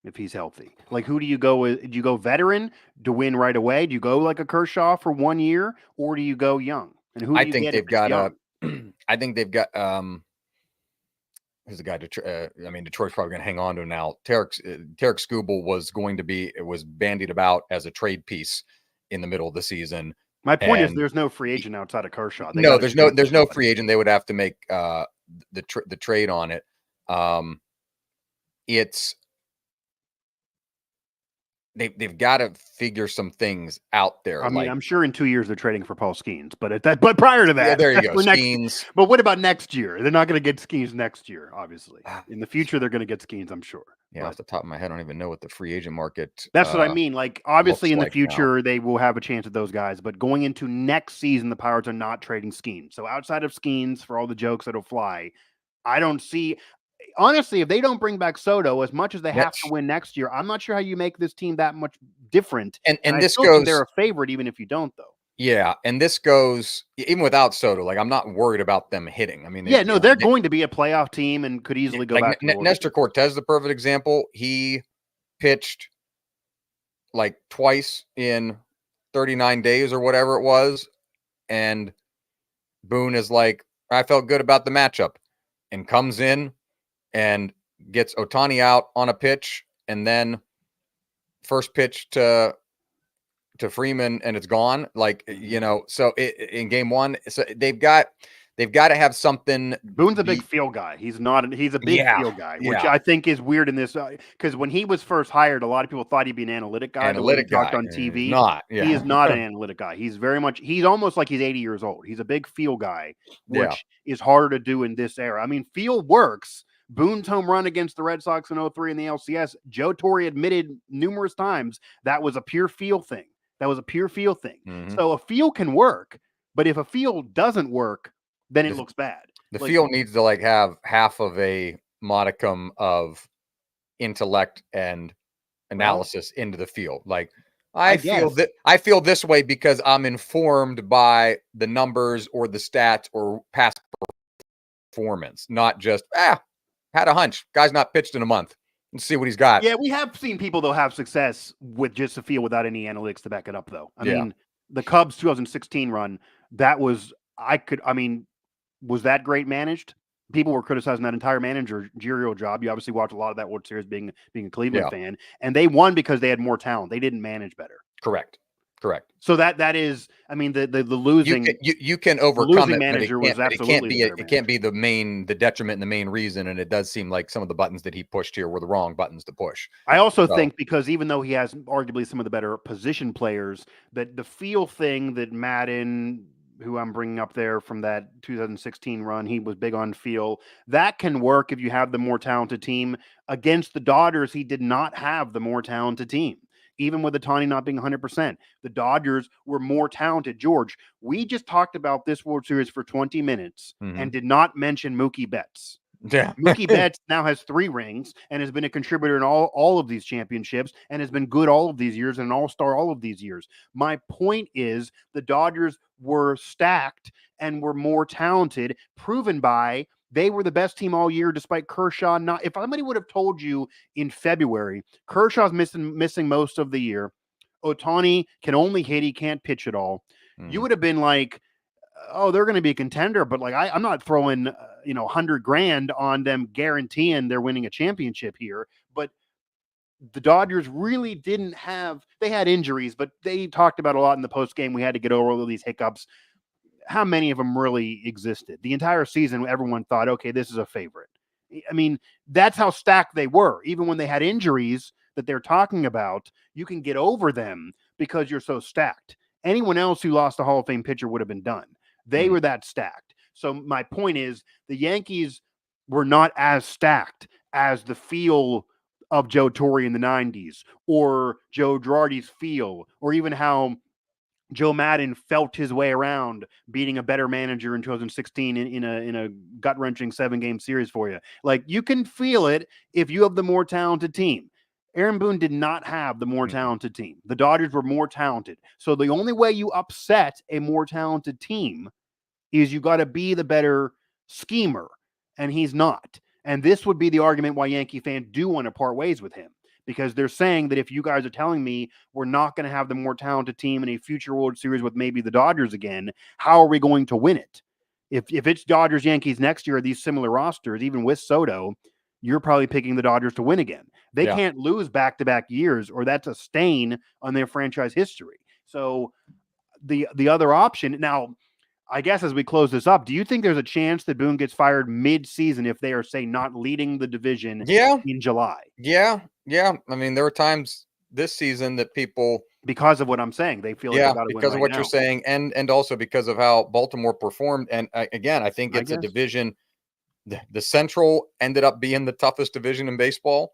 if he's healthy. Like, who do you go with? Do you go veteran to win right away? Do you go like a Kershaw for 1 year, or do you go young? And who do I you think get if they've it's got young? I think they've got who's the guy? I mean, Detroit's probably going to hang on to him now. Tarek Skubal was bandied about as a trade piece in the middle of the season. My point is, And there's no free agent outside of Kershaw. They no, gotta there's trade no somebody. free agent. They would have to make the trade on it. It's they've got to figure some things out there. I mean, like, I'm sure in 2 years they're trading for Paul Skeens, but prior to that, yeah, there you go. for next, Skeens. but what about next year? They're not going to get Skeens next year, obviously. In the future, they're going to get Skeens, I'm sure. Yeah, But off the top of my head, I don't even know what the free agent market. that's what I mean. Like, obviously, looks in the like future, they will have a chance at those guys. But going into next season, the Pirates are not trading Skeens. So outside of Skeens, for all the jokes that'll fly, I don't see. Honestly, if they don't bring back Soto, as much as they have to win next year, I'm not sure how you make this team that much different. And I this still goes. think they're a favorite, even if you don't, though. Yeah, and this goes even without Soto. Like, I'm not worried about them hitting. I mean, They're going to be a playoff team and could easily go back. Nestor Cortez, the perfect example. He pitched like twice in 39 days or whatever it was, and Boone is like, I felt good about the matchup, and comes in and gets Ohtani out on a pitch, and then first pitch to Freeman, and it's gone. Like, so in game one, so they've got to have something. Boone's a big field guy. He's a big field guy, which I think is weird in this, because when he was first hired, a lot of people thought he'd be an analytic guy. Analytic guy on TV. He is not an analytic guy. He's almost like he's 80 years old. He's a big field guy, which is harder to do in this era. I mean, field works. Boone's home run against the Red Sox in 03 in the LCS, Joe Torre admitted numerous times that was a pure feel thing. Mm-hmm. So a feel can work, but if a feel doesn't work, then it looks bad. The field needs to have half of a modicum of intellect and analysis into the field. Like, I feel this way because I'm informed by the numbers or the stats or past performance, not just had a hunch. Guy's not pitched in a month. Let's see what he's got. Yeah, we have seen people though have success with just a feel without any analytics to back it up, though. I mean, the Cubs 2016 run, was that great managed? People were criticizing that entire managerial job. You obviously watch a lot of that World Series being a Cleveland fan, and they won because they had more talent. They didn't manage better. Correct. So that is, I mean, the losing you can overcome it. Manager was absolutely it can't be the detriment and the main reason. And it does seem like some of the buttons that he pushed here were the wrong buttons to push. I also think because even though he has arguably some of the better position players, that the feel thing that Madden, who I'm bringing up there from that 2016 run, he was big on feel. That can work if you have the more talented team. Against the Dodgers, he did not have the more talented team. Even with Ohtani not being 100%, the Dodgers were more talented. George, we just talked about this World Series for 20 minutes and did not mention Mookie Betts. Yeah. Mookie Betts now has 3 rings and has been a contributor in all of these championships and has been good all of these years and an all-star all of these years. My point is the Dodgers were stacked and were more talented, proven by they were the best team all year despite Kershaw not. If somebody would have told you in February, Kershaw's missing most of the year, Ohtani can only hit, he can't pitch at all, you would have been like, oh, they're going to be a contender, but like I'm not throwing $100,000 on them guaranteeing they're winning a championship here. But the Dodgers really didn't have. They had injuries, but they talked about a lot in the post game. We had to get over all these hiccups. How many of them really existed? The entire season, everyone thought, okay, this is a favorite. I mean, that's how stacked they were. Even when they had injuries that they're talking about, you can get over them because you're so stacked. Anyone else who lost a Hall of Fame pitcher would have been done. They were that stacked. So my point is the Yankees were not as stacked as the feel of Joe Torre in the 90s or Joe Girardi's feel, or even how Joe Madden felt his way around beating a better manager in 2016 in a gut-wrenching 7-game series for you. Like, you can feel it if you have the more talented team. Aaron Boone did not have the more talented team. The Dodgers were more talented. So the only way you upset a more talented team is you got to be the better schemer, and he's not. And this would be the argument why Yankee fans do want to part ways with him, because they're saying that if you guys are telling me we're not going to have the more talented team in a future World Series with maybe the Dodgers again, how are we going to win it? If it's Dodgers Yankees next year, these similar rosters, even with Soto, you're probably picking the Dodgers to win again. They can't lose back-to-back years, or that's a stain on their franchise history. So the other option now, I guess as we close this up, do you think there's a chance that Boone gets fired mid-season if they are, say, not leading the division in July? Yeah. I mean, there were times this season that people, because of what I'm saying, they feel like they got to win because of what now. you're saying, and also because of how Baltimore performed. And again, I think it's a division. The Central ended up being the toughest division in baseball.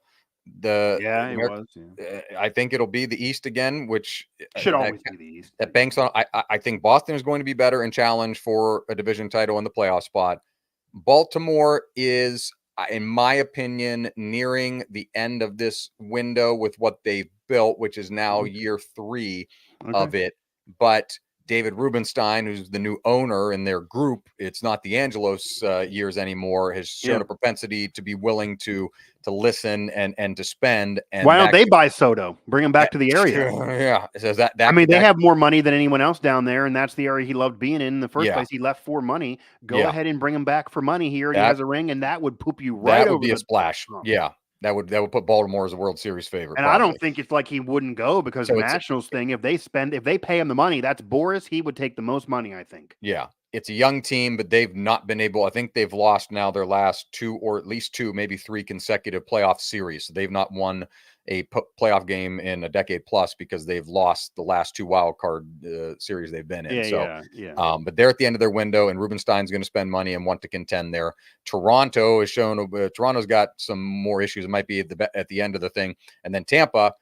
It was. I think it'll be the East again, which should always be the East. That banks on. I think Boston is going to be better and challenge for a division title in the playoff spot. Baltimore is, in my opinion, nearing the end of this window with what they've built, which is now year 3 of it. But David Rubenstein, who's the new owner in their group, it's not the Angelos years anymore, has shown a propensity to be willing to listen and to spend. And why don't they buy Soto? Bring him back to the area. Yeah. So that I mean, they have more money than anyone else down there, and that's the area he loved being in the first place. He left for money. Go ahead and bring him back for money. He already has a ring, and that would poop you right over. That would be a splash. Yeah. That would put Baltimore as a World Series favorite. And probably. I don't think it's like he wouldn't go, because the Nationals thing, if they pay him the money, that's Boris. He would take the most money, I think. Yeah. It's a young team, but they've not been able. I think they've lost now their last 2 or at least 2, maybe 3 consecutive playoff series. So they've not won a playoff game in a decade plus because they've lost the last 2 wild card series they've been in. But they're at the end of their window, and Rubenstein's going to spend money and want to contend there. Toronto has shown Toronto's got some more issues. It might be at the end of the thing, and then Tampa.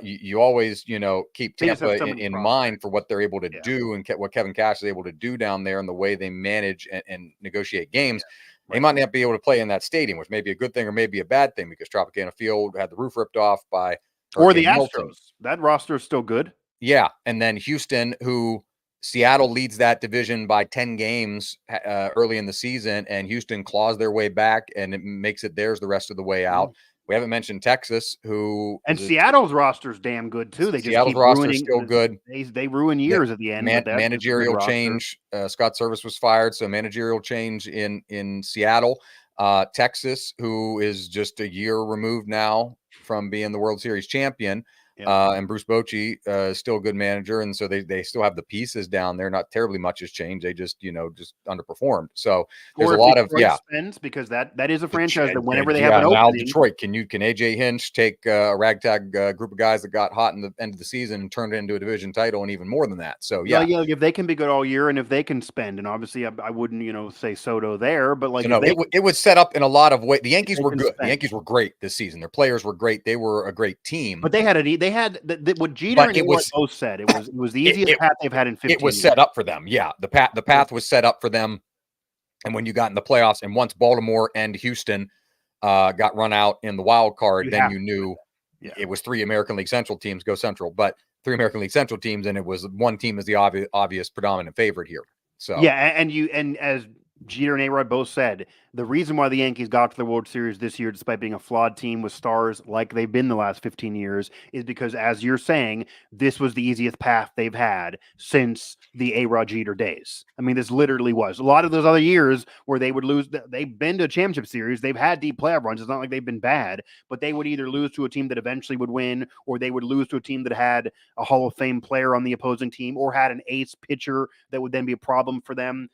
You always, keep Tampa in mind for what they're able to do and what Kevin Cash is able to do down there and the way they manage and negotiate games. They might not be able to play in that stadium, which may be a good thing or maybe a bad thing, because Tropicana Field had the roof ripped off by Hurricane the Astros. Milton. That roster is still good. Yeah. And then Houston, who Seattle leads that division by 10 games early in the season, and Houston claws their way back and it makes it theirs the rest of the way out. We haven't mentioned Texas, Seattle's roster is damn good too. Seattle's roster is still good. They ruin years at the end. Managerial change. Scott Service was fired, so managerial change in Seattle. Texas, who is just a year removed now from being the World Series champion. And Bruce Bochy is still a good manager, and so they still have the pieces down there. Not terribly much has changed. They just underperformed. So there's a lot of spends, because that is a franchise that whenever they have an opening. Now Detroit, can AJ Hinch take a ragtag group of guys that got hot in the end of the season and turn it into a division title and even more than that? So if they can be good all year and if they can spend, and obviously I wouldn't say Soto there, but it was set up in a lot of ways. The Yankees were good. The Yankees were great this season. Their players were great. They were a great team. But they had what Jeter and both said. It was the easiest path they've had in 15 years. It was years. set up for them. Yeah, the path was set up for them. And when you got in the playoffs, and once Baltimore and Houston got run out in the wild card, then you knew it was 3 American League Central teams, go Central, but 3 American League Central teams, and it was one team as the obvious predominant favorite here. So and as Jeter and A-Rod both said, the reason why the Yankees got to the World Series this year, despite being a flawed team with stars like they've been the last 15 years, is because, as you're saying, this was the easiest path they've had since the A-Rod Jeter days. I mean, this literally was. A lot of those other years where they would lose, they've been to a championship series, they've had deep playoff runs. It's not like they've been bad, but they would either lose to a team that eventually would win, or they would lose to a team that had a Hall of Fame player on the opposing team, or had an ace pitcher that would then be a problem for them.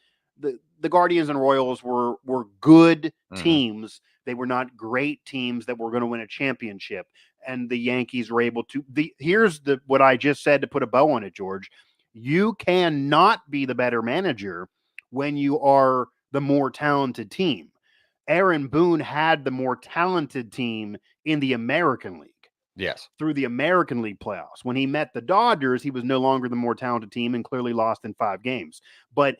The Guardians and Royals were good teams. They were not great teams that were going to win a championship. And the Yankees were able to. Here's what I just said to put a bow on it, George. You cannot be the better manager when you are the more talented team. Aaron Boone had the more talented team in the American League. Yes. Through the American League playoffs. When he met the Dodgers, he was no longer the more talented team and clearly lost in 5 games. But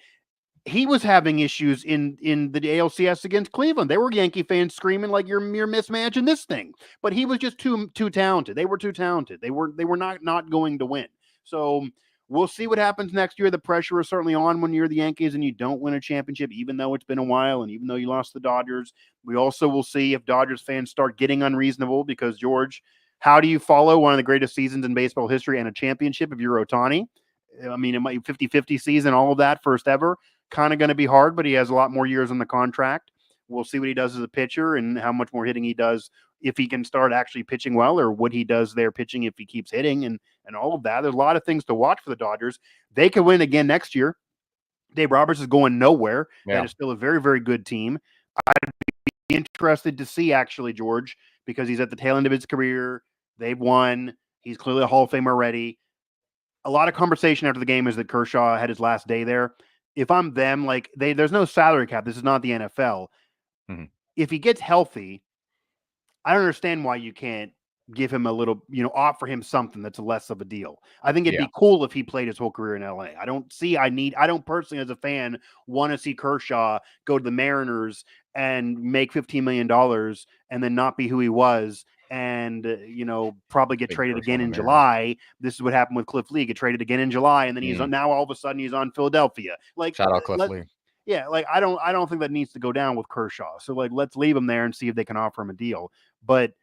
he was having issues in the ALCS against Cleveland. They were Yankee fans screaming like you're mismanaging this thing. But he was just too talented. They were too talented. They were not going to win. So we'll see what happens next year. The pressure is certainly on when you're the Yankees and you don't win a championship, even though it's been a while and even though you lost the Dodgers. We also will see if Dodgers fans start getting unreasonable because, George, how do you follow one of the greatest seasons in baseball history and a championship if you're Ohtani? I mean, it might be 50-50 season, all of that, first ever. Kind of going to be hard, but he has a lot more years on the contract. We'll see what he does as a pitcher and how much more hitting he does if he can start actually pitching well, or what he does there pitching if he keeps hitting and all of that. There's a lot of things to watch for the Dodgers. They could win again next year. Dave Roberts is going nowhere. Yeah. That is still a very, very good team. I'd be interested to see, actually, George, because he's at the tail end of his career. They've won. He's clearly a Hall of Famer already. A lot of conversation after the game is that Kershaw had his last day there. If I'm them, like there's no salary cap. This is not the NFL. Mm-hmm. If he gets healthy, I don't understand why you can't give him a little, offer him something that's less of a deal. I think it'd be cool if he played his whole career in LA. I don't personally as a fan want to see Kershaw go to the Mariners and make $15 million and then not be who he was. And, probably get traded again in July. This is what happened with Cliff Lee. Get traded again in July. And then he's on, now all of a sudden he's on Philadelphia. Like, shout out Cliff Lee. Yeah. Like, I don't think that needs to go down with Kershaw. So let's leave him there and see if they can offer him a deal. But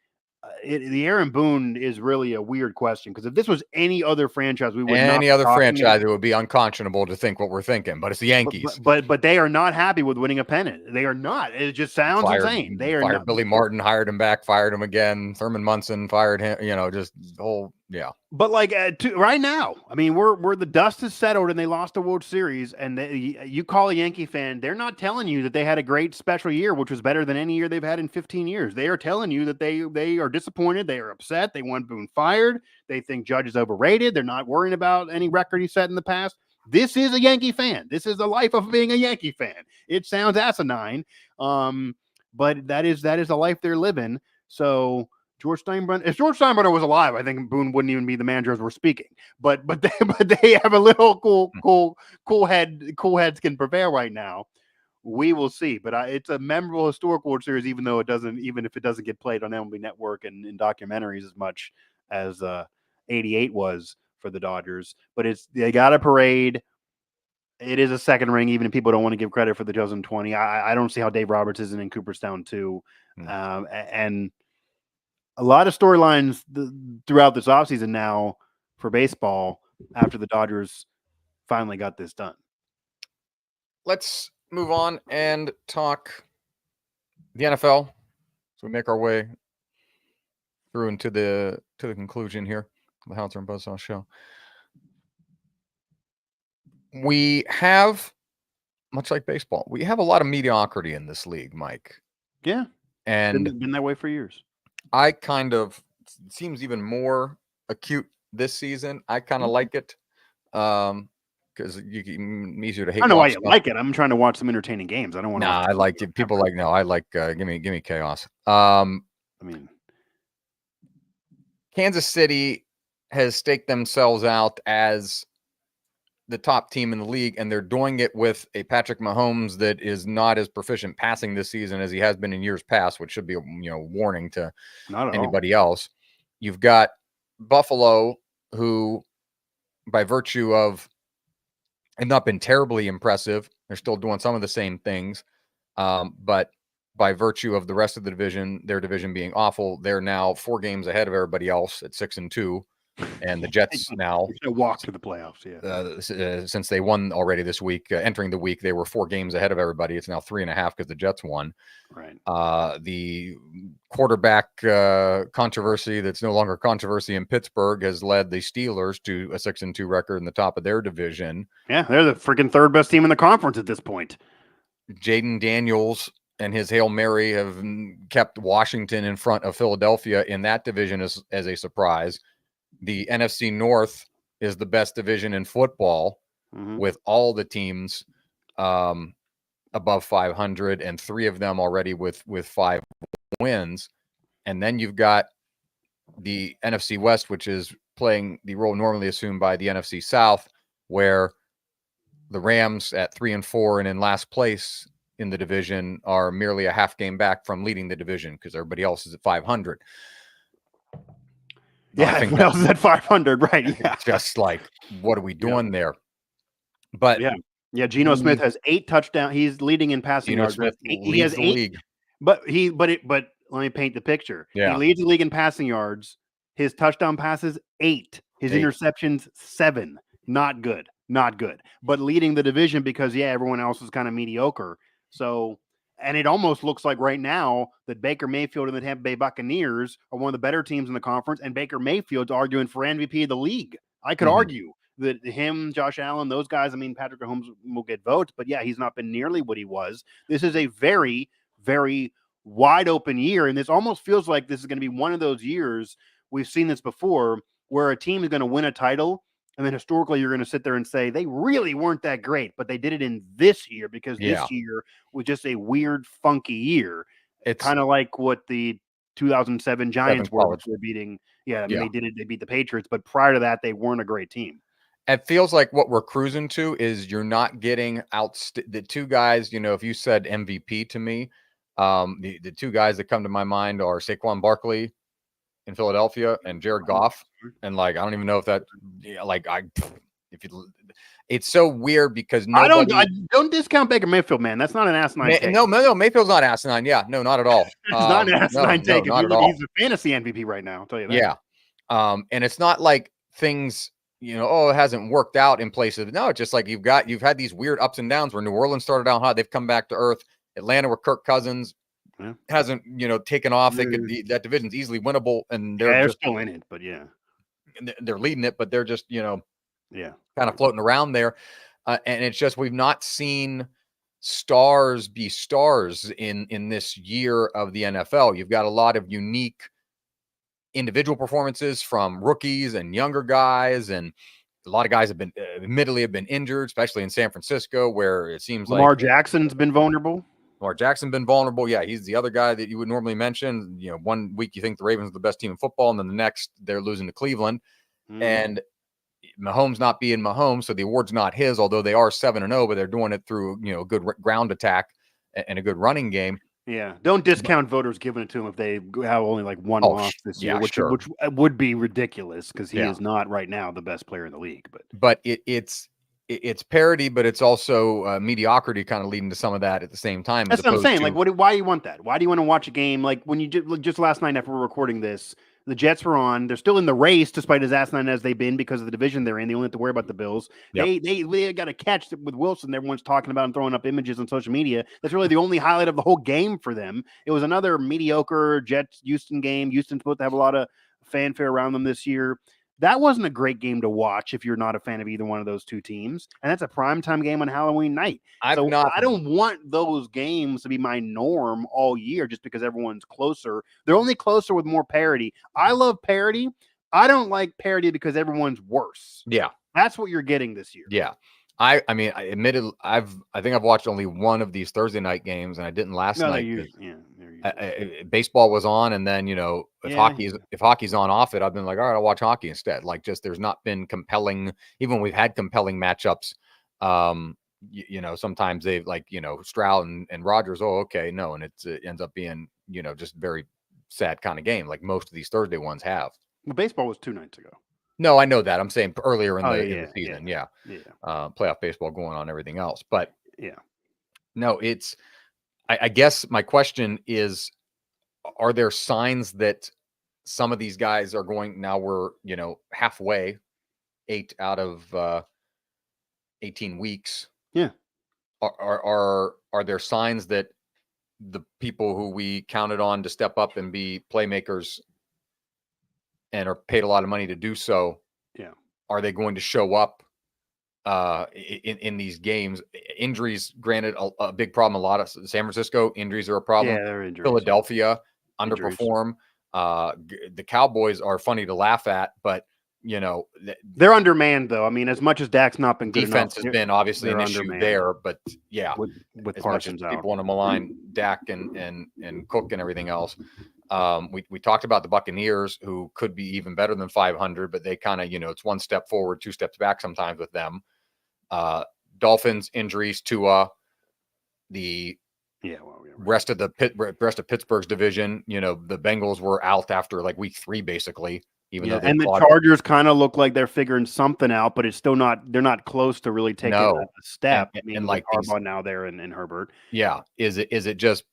the Aaron Boone is really a weird question, because if this was any other franchise, we would any other franchise, it would be unconscionable to think what we're thinking. But it's the Yankees. But they are not happy with winning a pennant. They are not. It just sounds insane. They are fired Billy Martin, hired him back, fired him again. Thurman Munson fired him. Just the whole But right now, I mean, we're the dust has settled and they lost the World Series, and you call a Yankee fan, they're not telling you that they had a great special year, which was better than any year they've had in 15 years. They are telling you that they are disappointed, they are upset, they want Boone fired, they think Judge is overrated, they're not worrying about any record he set in the past. This is a Yankee fan. This is the life of being a Yankee fan. It sounds asinine, but that is the life they're living. So George Steinbrenner, if George Steinbrenner was alive, I think Boone wouldn't even be the manager as we're speaking. But they have a little cool heads can prevail right now. We will see. But it's a memorable historic World Series, even if it doesn't get played on MLB Network and in documentaries as much as 88 was for the Dodgers. But they got a parade. It is a second ring, even if people don't want to give credit for the 2020. I don't see how Dave Roberts isn't in Cooperstown too. And a lot of storylines throughout this offseason now for baseball after the Dodgers finally got this done. Let's move on and talk the NFL. So we make our way through into the conclusion here, the Howitzer and Buzzsaw show. We have, much like baseball, we have a lot of mediocrity in this league, Mike. Yeah. And been that way for years. I it seems even more acute this season. I kind of like it because easier to hate. I don't know why you like it. I'm trying to watch some entertaining games. I don't want to. I like it. People like, no, I like, give me chaos. Kansas City has staked themselves out as the top team in the league, and they're doing it with a Patrick Mahomes that is not as proficient passing this season as he has been in years past, which should be a warning to anybody else. You've got Buffalo, who by virtue of have not been terribly impressive, they're still doing some of the same things, but by virtue of the rest of the division, their division being awful, they're now 4 games ahead of everybody else at 6-2. And the Jets now walk to the playoffs. Yeah, since they won already this week, entering the week, they were 4 games ahead of everybody. It's now 3.5 because the Jets won. Right. The quarterback controversy that's no longer controversy in Pittsburgh has led the Steelers to a 6-2 record in the top of their division. Yeah, they're the freaking 3rd best team in the conference at this point. Jaden Daniels and his Hail Mary have kept Washington in front of Philadelphia in that division as a surprise. The NFC North is the best division in football, with all the teams above 500 and 3 of them already with 5 wins. And then you've got the NFC West, which is playing the role normally assumed by the NFC South, where the Rams at 3-4 and in last place in the division are merely a half game back from leading the division because everybody else is at 500. Yeah, everyone else is at 500, right? Yeah, just like what are we doing there? But yeah. Geno Smith has 8 touchdowns. He's leading in passing Geno yards. Smith He has leads the 8, league. but let me paint the picture. He Yeah. leads the league in passing yards. His touchdown passes 8. His 8. interceptions 7. Not good. Not good. But leading the division because everyone else is kind of mediocre. So, and it almost looks like right now that Baker Mayfield and the Tampa Bay Buccaneers are one of the better teams in the conference, and Baker Mayfield's arguing for MVP of the league. I could argue that him, Josh Allen, those guys, I mean, Patrick Mahomes will get votes, but he's not been nearly what he was. This is a very, very wide open year, and this almost feels like this is going to be one of those years, we've seen this before, where a team is going to win a title, and then historically you're going to sit there and say they really weren't that great, but they did it in this year because this year was just a weird, funky year. It's kind of like what the 2007 Giants were beating. They did it. They beat the Patriots, but prior to that, they weren't a great team. It feels like what we're cruising to is you're not getting the two guys. If you said MVP to me, the two guys that come to my mind are Saquon Barkley in Philadelphia and Jared Goff. And I don't even know if that, it's so weird because nobody. I don't discount Baker Mayfield, man. That's not an asinine take. No, Mayfield's not asinine. Yeah, no, not at all. It's not an asinine take. Not at all. He's a fantasy MVP right now. I'll tell you that. Yeah, and it's not like things. It hasn't worked out in places. No, it's just like you've had these weird ups and downs where New Orleans started out hot. They've come back to earth. Atlanta with Kirk Cousins hasn't, taken off. That division's easily winnable, and they're still in it, but they're leading it, but they're just, kind of floating around there. And it's just, we've not seen stars be stars in this year of the NFL. You've got a lot of unique individual performances from rookies and younger guys, and a lot of guys have been injured, especially in San Francisco, where it seems like Lamar Jackson's been vulnerable. Yeah, he's the other guy that you would normally mention. 1 week you think the Ravens are the best team in football, and then the next they're losing to Cleveland. And Mahomes not being Mahomes, so the award's not his, although they are 7-0, but they're doing it through a good ground attack and a good running game. Yeah, don't discount voters giving it to him if they have only one loss this year, which would be ridiculous because he is not right now the best player in the league. But it's parity, but it's also mediocrity, kind of leading to some of that at the same time. That's what I'm saying. Why do you want that? Why do you want to watch a game like when you just last night after we're recording this? The Jets were on. They're still in the race, despite as asinine as they've been because of the division they're in. They only have to worry about the Bills. Yep. They got a catch with Wilson. Everyone's talking about and throwing up images on social media. That's really the only highlight of the whole game for them. It was another mediocre Jets-Houston game. Houston's supposed to have a lot of fanfare around them this year. That wasn't a great game to watch if you're not a fan of either one of those two teams. And that's a primetime game on Halloween night. I don't want those games to be my norm all year just because everyone's closer. They're only closer with more parity. I love parity. I don't like parity because everyone's worse. Yeah. That's what you're getting this year. Yeah. I mean, I admitted I think I've watched only one of these Thursday night games, and I didn't last night. Baseball was on, and then if hockey's on off it, I've been like, all right, I'll watch hockey instead. There's not been compelling, even when we've had compelling matchups. Sometimes they've Stroud and Rogers. Oh, okay, no, and it ends up being just very sad kind of game, like most of these Thursday ones have. Well, baseball was 2 nights ago. No, I know that. I'm saying earlier in the season, playoff baseball going on, everything else. But no, it's. I guess my question is: are there signs that some of these guys are going? Now we're halfway, 8 out of 18 weeks. Yeah. Are there signs that the people who we counted on to step up and be playmakers and are paid a lot of money to do so, are they going to show up in these games? Injuries, granted, a big problem. A lot of San Francisco injuries are a problem. Yeah, they're injuries. Philadelphia underperform. The Cowboys are funny to laugh at, but they're undermanned though. I mean, as much as Dak's not been good defense enough, has been obviously an issue there, but with as Parsons much as out, people want to malign Dak and Cook and everything else. We talked about the Buccaneers, who could be even better than 500, but they kind of, it's 1 step forward, 2 steps back sometimes with them. Dolphins injuries to the rest of Pittsburgh's division. The Bengals were out after week 3, basically, even Yeah, though they and the fought. Chargers kind of look like they're figuring something out, but it's still not. They're not close to really taking a No, step. and, I mean, and with like these, Harbaugh now there and Herbert. yeah, is it just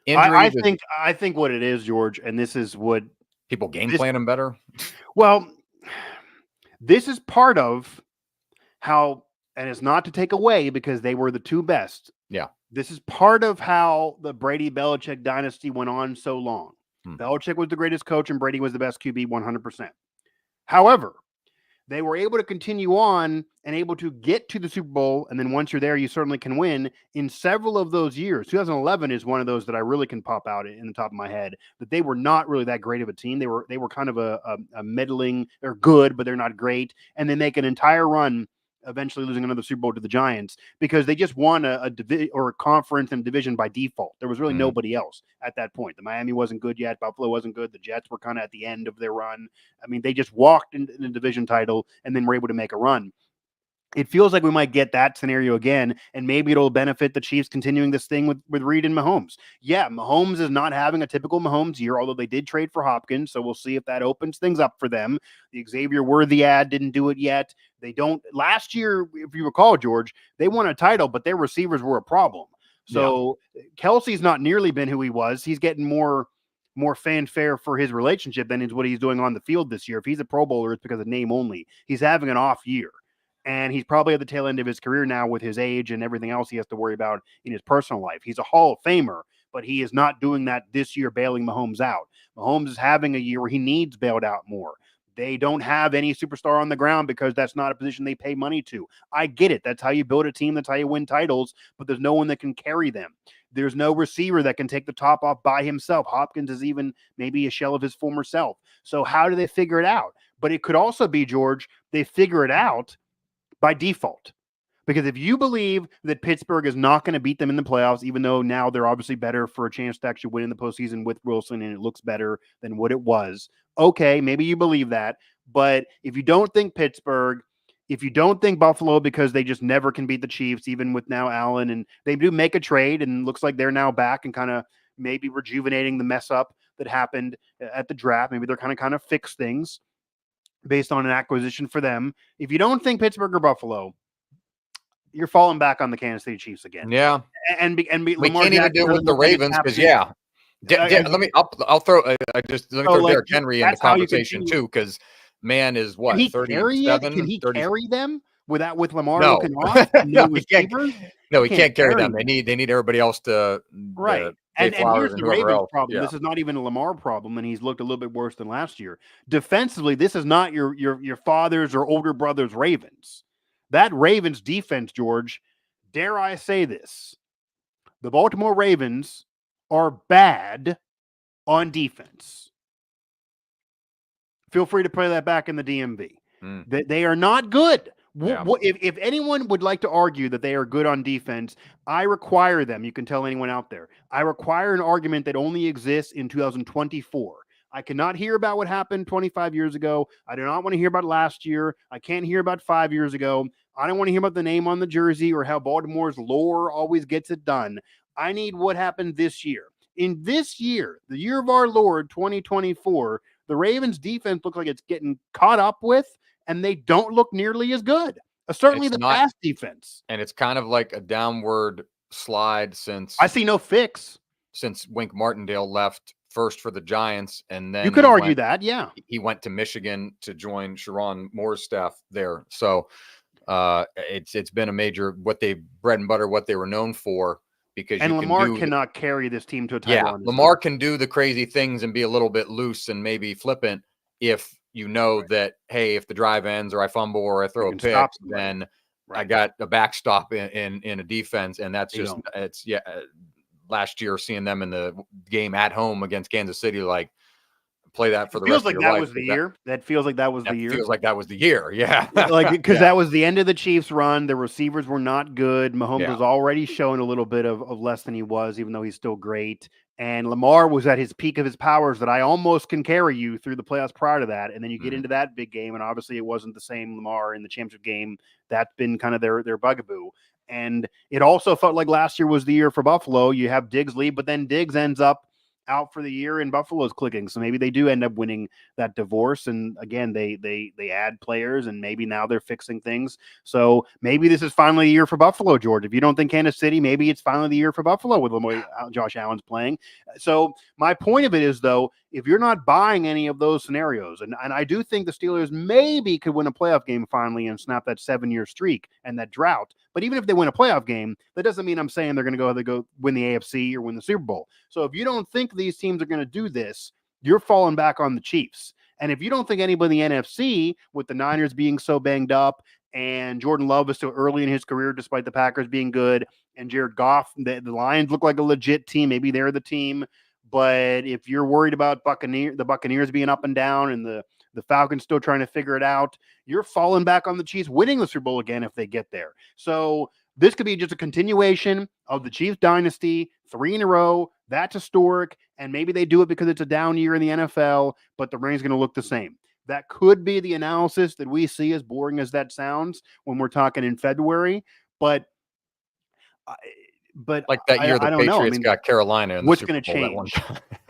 injuries? I think what it is, George, and this is what People game this. plan them better. Well, this is part of how, and it's not to take away because they were the two best. Yeah. This is part of how the Brady Belichick dynasty went on so long. Hmm. Belichick was the greatest coach and Brady was the best QB 100%. However, they were able to continue on and able to get to the Super Bowl. And then once you're there, you certainly can win in several of those years. 2011 is one of those that I really can pop out in the top of my head, that they were not really that great of a team. They were kind of a middling, they're good, but they're not great. And they make an entire run, eventually losing another Super Bowl to the Giants because they just won a conference and division by default. There was really nobody else at that point. The Miami wasn't good yet. Buffalo wasn't good. The Jets were kind of at the end of their run. I mean, they just walked into the division title and then were able to make a run. It feels like we might get that scenario again, and maybe it'll benefit the Chiefs continuing this thing with Reed and Mahomes. Yeah, Mahomes is not having a typical Mahomes year, although they did trade for Hopkins, so we'll see if that opens things up for them. The Xavier Worthy ad didn't do it yet. They don't. Last year, if you recall, George, they won a title, but their receivers were a problem. So Kelsey's not nearly been who he was. He's getting more fanfare for his relationship than is what he's doing on the field this year. If he's a Pro Bowler, it's because of name only. He's having an off year. And he's probably at the tail end of his career now with his age and everything else he has to worry about in his personal life. He's a Hall of Famer, but he is not doing that this year, bailing Mahomes out. Mahomes is having a year where he needs bailed out more. They don't have any superstar on the ground because that's not a position they pay money to. I get it. That's how you build a team. That's how you win titles, but there's no one that can carry them. There's no receiver that can take the top off by himself. Hopkins is even maybe a shell of his former self. So how do they figure it out? But it could also be, George, they figure it out by default. Because if you believe that Pittsburgh is not going to beat them in the playoffs, even though now they're obviously better for a chance to actually win in the postseason with Wilson and it looks better than what it was, okay, maybe you believe that. But if you don't think Pittsburgh, if you don't think Buffalo because they just never can beat the Chiefs, even with now Allen, and they do make a trade and looks like they're now back and kind of maybe rejuvenating the mess up that happened at the draft. Maybe they're kind of fix things based on an acquisition for them. If you don't think Pittsburgh or Buffalo, you're falling back on the Kansas City Chiefs again. Yeah, and we Lamar can't even do it with the Ravens because I'll throw let me throw Derrick Henry in the conversation too, because man is what, can he 37? Can he 30? carry them with Lamar No. looking off? No, he can't carry them. Them. They need everybody else to right. And here's the Ravens else. problem. Yeah. This is not even a Lamar problem, and he's looked a little bit worse than last year. Defensively, this is not your father's or older brother's Ravens. That Ravens defense, George, dare I say this, the Baltimore Ravens are bad on defense. Feel free to play that back in the DMV. They are not good. Yeah. If anyone would like to argue that they are good on defense, I require them. You can tell anyone out there. I require an argument that only exists in 2024. I cannot hear about what happened 25 years ago. I do not want to hear about last year. I can't hear about 5 years ago. I don't want to hear about the name on the jersey or how Baltimore's lore always gets it done. I need what happened this year. In this year, the year of our Lord, 2024, the Ravens defense looks like it's getting caught up with, and they don't look nearly as good. Certainly the pass defense. And it's kind of like a downward slide since I see no fix. Since Wink Martindale left first for the Giants, and then you could argue that, yeah. He went to Michigan to join Sharon Moore's staff there. So it's been a major what they bread and butter, what they were known for. Because Lamar cannot carry this team to a title. Yeah, Lamar can do the crazy things and be a little bit loose and maybe flippant if you know that, hey, if the drive ends or I fumble or I throw a pick, then I got a backstop in a defense, and that's just last year seeing them in the game at home against Kansas City, like play that for the rest of your life. That was the year. That feels like that was the year. Feels like that was the year. Yeah. Because that was the end of the Chiefs run. The receivers were not good. Mahomes was already showing a little bit of less than he was, even though he's still great. And Lamar was at his peak of his powers that I almost can carry you through the playoffs prior to that. And then you get into that big game, and obviously it wasn't the same Lamar in the championship game. That's been kind of their bugaboo. And it also felt like last year was the year for Buffalo. You have Diggs leave, but then Diggs ends up out for the year and Buffalo's clicking. So maybe they do end up winning that divorce. And again, they add players and maybe now they're fixing things. So maybe this is finally a year for Buffalo, George. If you don't think Kansas City, maybe it's finally the year for Buffalo with the way Josh Allen's playing. So my point of it is, though, if you're not buying any of those scenarios, and I do think the Steelers maybe could win a playoff game finally and snap that 7-year streak and that drought. But even if they win a playoff game, that doesn't mean I'm saying they're going to go win the AFC or win the Super Bowl. So if you don't think these teams are going to do this, you're falling back on the Chiefs. And if you don't think anybody in the NFC, with the Niners being so banged up and Jordan Love is still early in his career despite the Packers being good, and Jared Goff, the Lions look like a legit team. Maybe they're the team. But if you're worried about the Buccaneers being up and down and the Falcons still trying to figure it out, you're falling back on the Chiefs winning the Super Bowl again if they get there. So this could be just a continuation of the Chiefs dynasty, 3 in a row. That's historic. And maybe they do it because it's a down year in the NFL, but the reign's going to look the same. That could be the analysis that we see, as boring as that sounds, when we're talking in February. But like that year, the Patriots got Carolina. In what's going to change?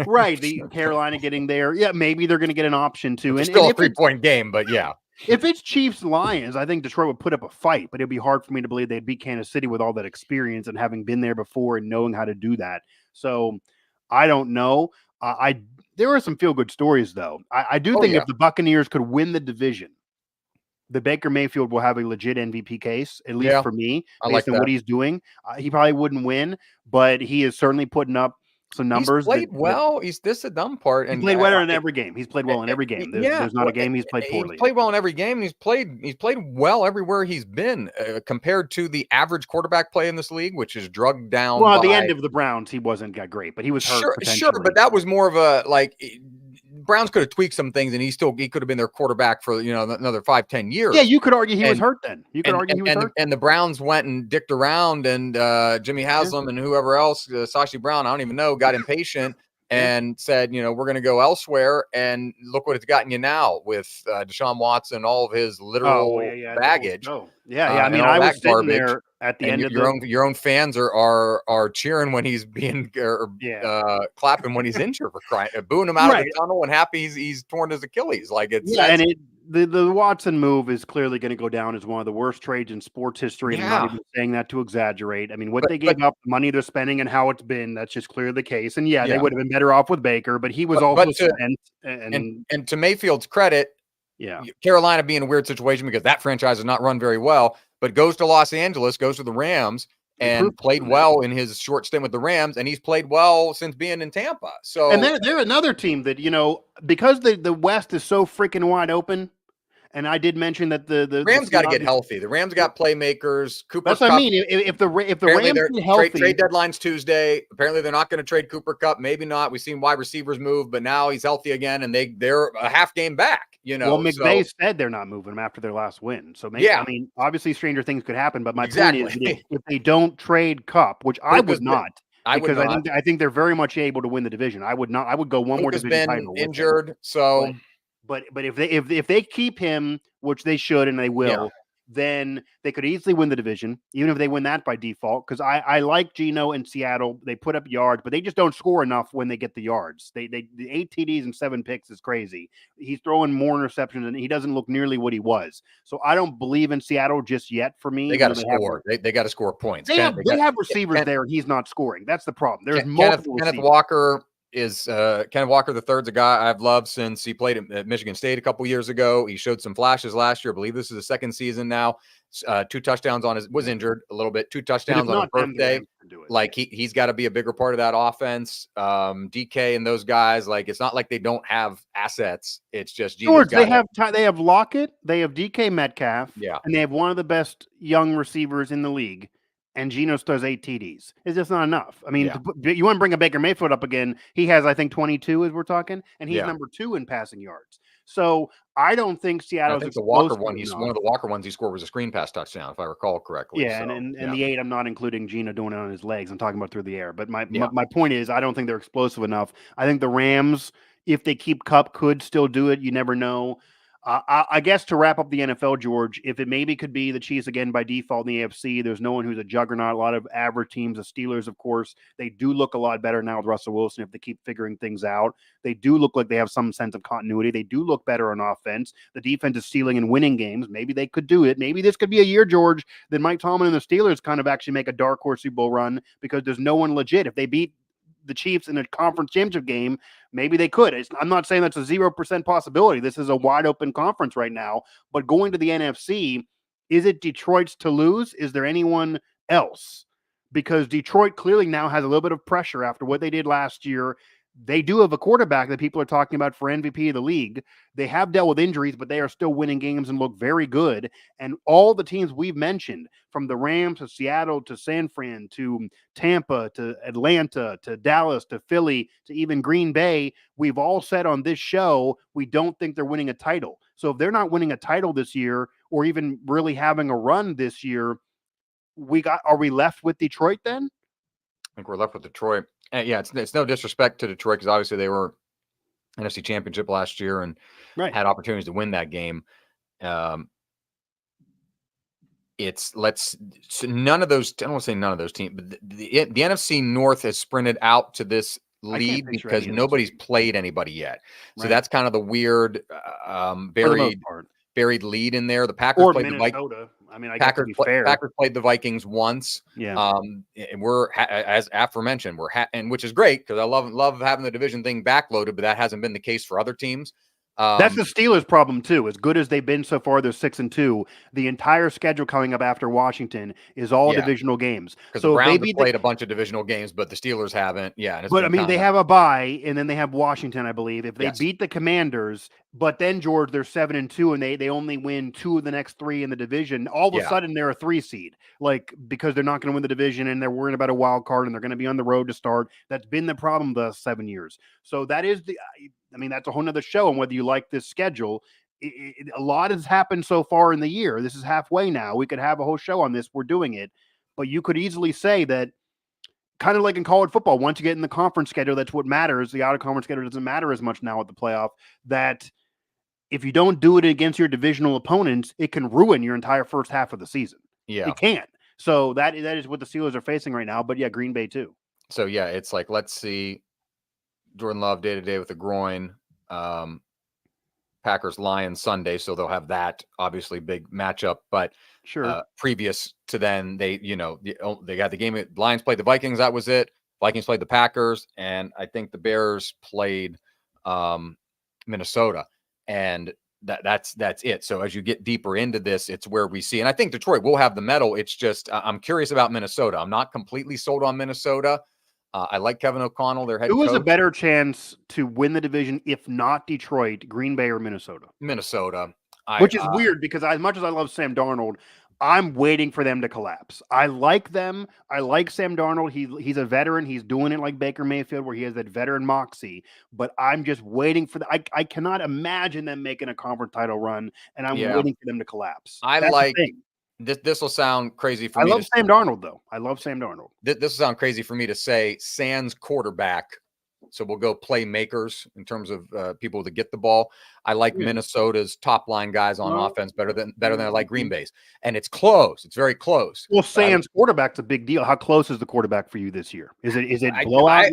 Right. The Carolina getting there. Yeah, maybe they're going to get an option too. It's still a 3-point game, but yeah. If it's Chiefs Lions, I think Detroit would put up a fight, but it'd be hard for me to believe they'd beat Kansas City with all that experience and having been there before and knowing how to do that. So I don't know. There are some feel good stories though. I do think if the Buccaneers could win the division, the Baker Mayfield will have a legit MVP case, at least for me, based on what he's doing. He probably wouldn't win, but he is certainly putting up some numbers. He's played well. This is the dumb part. And he played well in every game. He's played well in every game. There's not a game he's played poorly. He's played well in every game. And he's played well everywhere he's been, compared to the average quarterback play in this league, which is drugged down. Well, at the end of the Browns, he wasn't that great, but he was hurt. Sure, but that was more of a Browns could have tweaked some things, and he could have been their quarterback for another 5-10 years. Yeah, you could argue he was hurt then. You could argue he was hurt. And the Browns went and dicked around, and Jimmy Haslam and whoever else, Sashi Brown, I don't even know, got impatient and said, we're going to go elsewhere. And look what it's gotten you now with Deshaun Watson, all of his literal baggage. I mean, I was sitting there at the end of your own fans are cheering when he's being clapping when he's injured, for crying, booing him out of the tunnel and happy he's torn his Achilles. The Watson move is clearly going to go down as one of the worst trades in sports history. And I'm not even saying that to exaggerate. I mean, they gave up, money they're spending, and how it's been, that's just clearly the case. And they would have been better off with Baker, but he was also spent. And to Mayfield's credit, Carolina being a weird situation because that franchise is not run very well, but goes to Los Angeles, goes to the Rams, and played well in his short stint with the Rams, and he's played well since being in Tampa. So, and they're another team that, because the West is so freaking wide open. And I did mention that the Rams got to get healthy. The Rams got playmakers. Cooper That's Kupp, what I mean. If the Rams get healthy, trade deadline's Tuesday. Apparently, they're not going to trade Cooper Kupp. Maybe not. We've seen wide receivers move, but now he's healthy again, and they're a half game back. Well, McVay said they're not moving him after their last win. So maybe I mean, obviously, stranger things could happen. But my point is, if they don't trade Kupp, which I would not. I think they're very much able to win the division. I would not. I would go one more division title. Injured, so. But if they keep him, which they should and they will, then they could easily win the division, even if they win that by default. Because I like Geno in Seattle. They put up yards, but they just don't score enough when they get the yards. The 8 TDs and 7 picks is crazy. He's throwing more interceptions, and he doesn't look nearly what he was. So I don't believe in Seattle just yet. For me, they got to score. They got to score points. They have receivers there, and he's not scoring. That's the problem. There's multiple. Kenneth Walker. Kenneth Walker III's a guy I've loved since he played at Michigan State a couple years ago. He showed some flashes last year. I believe this is the second season now. 2 touchdowns was injured a little bit. 2 touchdowns on his birthday. He's got to be a bigger part of that offense. DK and those guys, it's not like they don't have assets. It's just George. They have Lockett. They have DK Metcalf. Yeah, and they have one of the best young receivers in the league. And Geno does 8 TDs. It's just not enough. I mean, you want to bring a Baker Mayfield up again. He has, I think, 22 as we're talking, and he's number 2 in passing yards. So I don't think Seattle's. I think the Walker one. One of the Walker ones he scored was a screen pass touchdown, if I recall correctly. Yeah, and the 8, I'm not including Geno doing it on his legs. I'm talking about through the air. But my point is, I don't think they're explosive enough. I think the Rams, if they keep Kupp, could still do it. You never know. I guess to wrap up the NFL, George, if it maybe could be the Chiefs again by default in the AFC, there's no one who's a juggernaut. A lot of average teams, the Steelers, of course, they do look a lot better now with Russell Wilson if they keep figuring things out. They do look like they have some sense of continuity. They do look better on offense. The defense is stealing and winning games. Maybe they could do it. Maybe this could be a year, George, that Mike Tomlin and the Steelers kind of actually make a dark horse Super Bowl run because there's no one legit. If they beat the Chiefs in a conference championship game, maybe they could. I'm not saying that's a 0% possibility. This is a wide open conference right now, but going to the NFC, is it Detroit's to lose? Is there anyone else? Because Detroit clearly now has a little bit of pressure after what they did last year. They do have a quarterback that people are talking about for MVP of the league. They have dealt with injuries, but they are still winning games and look very good. And all the teams we've mentioned, from the Rams to Seattle to San Fran to Tampa to Atlanta to Dallas to Philly to even Green Bay, we've all said on this show we don't think they're winning a title. So if they're not winning a title this year or even really having a run this year, are we left with Detroit then? I think we're left with Detroit. And yeah, it's no disrespect to Detroit because obviously they were NFC Championship last year and had opportunities to win that game. So none of those. I don't want to say none of those teams, but the NFC North has sprinted out to this lead because nobody's played anybody yet. So that's kind of the weird, buried lead in there. The Packers played Minnesota. the I mean, I guess to be fair. Packers played the Vikings once. Yeah. And we're as aforementioned, and which is great because I love having the division thing backloaded, but that hasn't been the case for other teams. That's the Steelers' problem too. As good as they've been so far, they're 6-2. The entire schedule coming up after Washington is all divisional games. Because the Browns have played a bunch of divisional games, but the Steelers haven't. Yeah, but I mean, they have a bye, and then they have Washington, I believe. If they beat the Commanders, but then George, they're 7-2, and they only win 2 of the next 3 in the division. All of a sudden, they're a 3 seed, because they're not going to win the division, and they're worrying about a wild card, and they're going to be on the road to start. That's been the problem the 7 years. So that is that's a whole nother show on whether you like this schedule. A lot has happened so far in the year. This is halfway now. We could have a whole show on this. We're doing it. But you could easily say that, kind of like in college football, once you get in the conference schedule, that's what matters. The out-of-conference schedule doesn't matter as much now at the playoff. That if you don't do it against your divisional opponents, it can ruin your entire first half of the season. Yeah. It can. So that is what the Steelers are facing right now. But yeah, Green Bay too. So yeah, it's like, let's see Jordan Love day-to-day with the groin. Packers Lions Sunday, so they'll have that obviously big matchup. But previous to then, they got the game. Lions played the Vikings. That was it. Vikings played the Packers, and I think the Bears played Minnesota, and that's it. So as you get deeper into this, it's where we see, and I think Detroit will have the medal. It's just I'm curious about Minnesota. I'm not completely sold on Minnesota. I like Kevin O'Connell, their head coach. Who has a better chance to win the division if not Detroit, Green Bay, or Minnesota? Minnesota. Which is weird because as much as I love Sam Darnold, I'm waiting for them to collapse. I like them. I like Sam Darnold. He's a veteran. He's doing it like Baker Mayfield where he has that veteran moxie. But I'm just waiting for I cannot imagine them making a conference title run, and I'm waiting for them to collapse. This will sound crazy for me. I love Sam Darnold, though. I love Sam Darnold. This will sound crazy for me to say. Sans quarterback, so we'll go playmakers in terms of people to get the ball. I like Minnesota's top line guys on offense better than I like Green Bay's, and it's close. It's very close. Well, Sans quarterback's a big deal. How close is the quarterback for you this year? Is it blowout?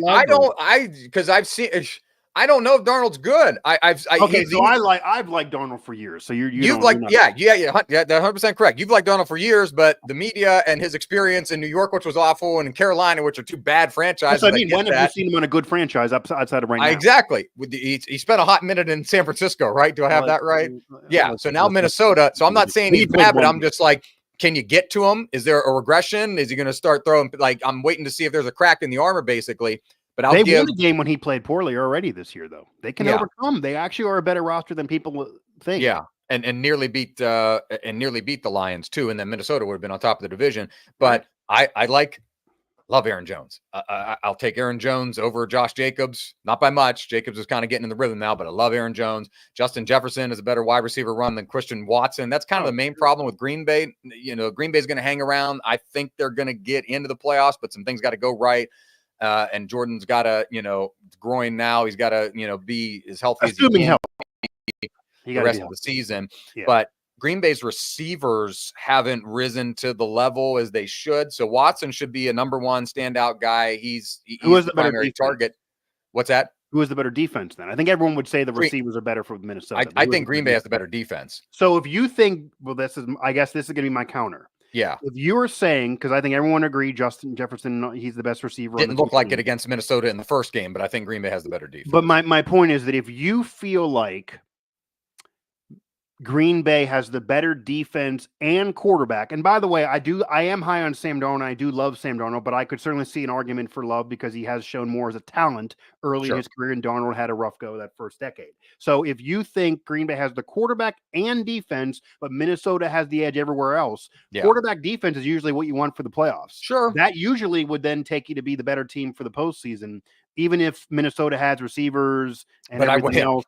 I don't know if Darnold's good. I've liked Darnold for years. So you've 100% correct. You've liked Darnold for years, but the media and his experience in New York, which was awful, and in Carolina, which are 2 bad franchises. When have you seen him on a good franchise outside of right now? Exactly. He spent a hot minute in San Francisco, right? Do I have that right? Yeah. So now Minnesota. So I'm not saying he's bad, but I'm just like, can you get to him? Is there a regression? Is he going to start throwing? I'm waiting to see if there's a crack in the armor, basically. But they won the game when he played poorly already this year, though. They can overcome. They actually are a better roster than people think. Yeah, and nearly beat the Lions too, and then Minnesota would have been on top of the division. But I love Aaron Jones. I'll take Aaron Jones over Josh Jacobs, not by much. Jacobs is kind of getting in the rhythm now, but I love Aaron Jones. Justin Jefferson is a better wide receiver run than Christian Watson. That's kind of the main problem with Green Bay. Green Bay's going to hang around. I think they're going to get into the playoffs, but some things got to go right. And Jordan's got to, groin now. He's got to, be as healthy as he can. the rest of the season. Yeah. But Green Bay's receivers haven't risen to the level as they should. So Watson should be a number one standout guy. He's the primary target. What's that? Who is the better defense then? I think everyone would say the receivers are better for Minnesota. I think Green Bay has the better defense. So if you think, I guess this is going to be my counter. Yeah. If you were saying, because I think everyone agreed, Justin Jefferson, he's the best receiver. Didn't look like it against Minnesota in the first game, but I think Green Bay has the better defense. But my point is that if you feel like Green Bay has the better defense and quarterback. And by the way, I am high on Sam Darnold. I do love Sam Darnold, but I could certainly see an argument for Love because he has shown more as a talent early in his career, and Darnold had a rough go that first decade. So if you think Green Bay has the quarterback and defense, but Minnesota has the edge everywhere else, quarterback defense is usually what you want for the playoffs. Sure. That usually would then take you to be the better team for the postseason, even if Minnesota has receivers and everything else.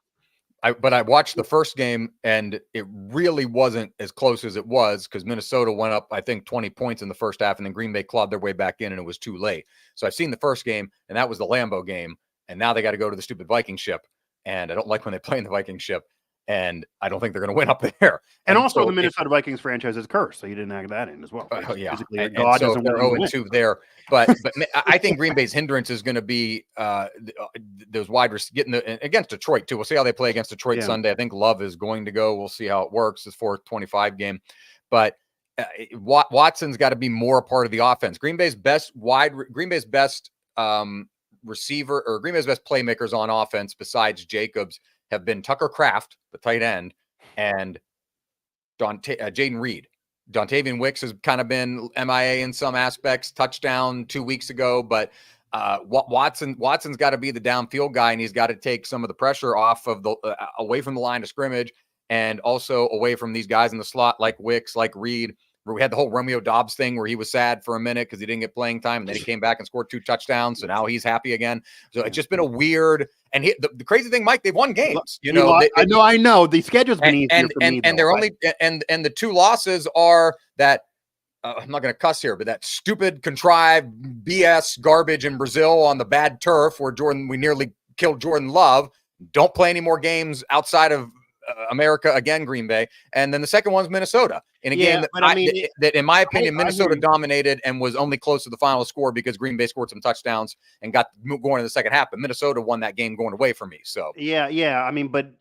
But I watched the first game, and it really wasn't as close as it was because Minnesota went up, I think, 20 points in the first half, and then Green Bay clawed their way back in, and it was too late. So I've seen the first game, and that was the Lambeau game, and now they got to go to the stupid Viking ship, and I don't like when they play in the Viking ship, and I don't think they're going to win up there. And also, so the Minnesota Vikings franchise is cursed, so you didn't add that in as well. Yeah, and so they're 0-2 there. But I think Green Bay's hindrance is going to be those wide receivers getting against Detroit too. We'll see how they play against Detroit Sunday. I think Love is going to go. We'll see how it works. This 4-25 game, but Watson's got to be more a part of the offense. Green Bay's best receiver or Green Bay's best playmakers on offense besides Jacobs have been Tucker Kraft, the tight end, and Jaden Reed. Dontavian Wicks has kind of been MIA in some aspects, touchdown 2 weeks ago, but Watson's got to be the downfield guy, and he's got to take some of the pressure off of the away from the line of scrimmage and also away from these guys in the slot like Wicks, like Reed. Where we had the whole Romeo Doubs thing where he was sad for a minute because he didn't get playing time, and then he came back and scored 2 touchdowns. So now he's happy again. So it's just been a weird. And the crazy thing, Mike, they've won games. You know, I know. The schedule's been easier for me. And they're only and the 2 losses are that. I'm not going to cuss here, but that stupid, contrived BS garbage in Brazil on the bad turf where we nearly killed Jordan Love. Don't play any more games outside of America again, Green Bay. And then the second one's Minnesota in a game that in my opinion, Minnesota dominated and was only close to the final score because Green Bay scored some touchdowns and got going in the second half. But Minnesota won that game going away from me. So yeah. I mean, but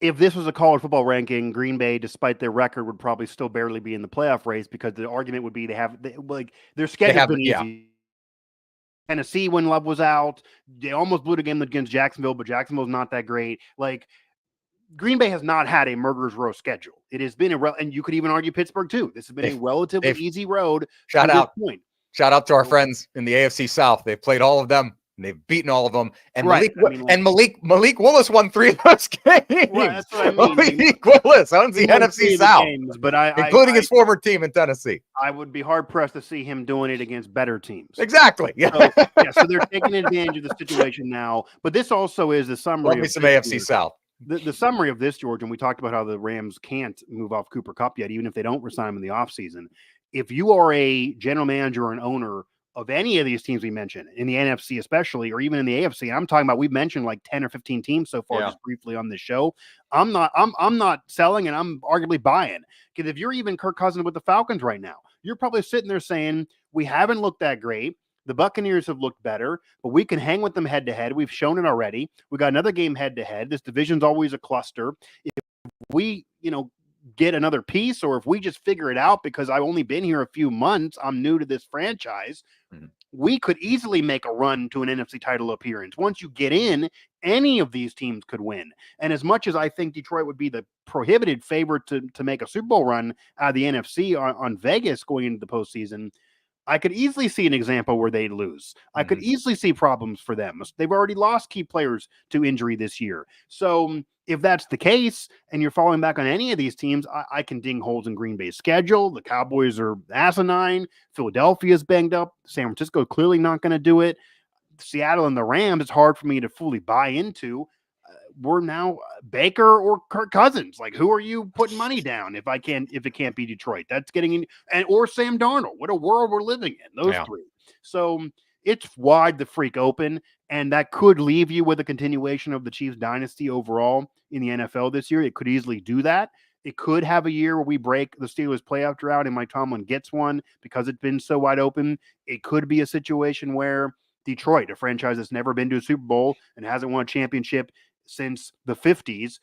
if this was a college football ranking, Green Bay, despite their record, would probably still barely be in the playoff race because the argument would be their schedule's been easy. Tennessee, when Love was out, they almost blew the game against Jacksonville, but Jacksonville's not that great. Green Bay has not had a murderer's row schedule. It has been and you could even argue Pittsburgh too. This has been a relatively easy road. Shout out to our friends in the AFC South. They've played all of them. And they've beaten all of them. And Malik Willis won 3 of those games. Right, that's what I mean. Malik Willis owns the NFC South, including his former team in Tennessee. I would be hard pressed to see him doing it against better teams. Exactly. Yeah. So they're taking advantage of the situation now. But this also is the summary. Love me some AFC South. The summary of this, George, and we talked about how the Rams can't move off Cooper Kupp yet, even if they don't resign him in the offseason. If you are a general manager or an owner of any of these teams we mentioned, in the NFC especially, or even in the AFC, I'm talking about, we've mentioned like 10 or 15 teams so far, just briefly on this show. I'm not selling, and I'm arguably buying. Because if you're even Kirk Cousins with the Falcons right now, you're probably sitting there saying, we haven't looked that great. The Buccaneers have looked better, but we can hang with them head-to-head. We've shown it already. We got another game head-to-head. This division's always a cluster. If we, get another piece, or if we just figure it out because I've only been here a few months, I'm new to this franchise, we could easily make a run to an NFC title appearance. Once you get in, any of these teams could win. And as much as I think Detroit would be the prohibited favorite to make a Super Bowl run out of the NFC on Vegas going into the postseason, I could easily see an example where they lose. I could easily see problems for them. They've already lost key players to injury this year. So if that's the case and you're falling back on any of these teams, I can ding holes in Green Bay's schedule. The Cowboys are asinine. Philadelphia's banged up. San Francisco clearly not going to do it. Seattle and the Rams, it's hard for me to fully buy into. We're now Baker or Kirk Cousins. Like, who are you putting money down if it can't be Detroit? That's getting in, or Sam Darnold. What a world we're living in, those 3. So it's wide the freak open, and that could leave you with a continuation of the Chiefs dynasty overall in the NFL this year. It could easily do that. It could have a year where we break the Steelers playoff drought and Mike Tomlin gets one because it's been so wide open. It could be a situation where Detroit, a franchise that's never been to a Super Bowl and hasn't won a championship since the 50s,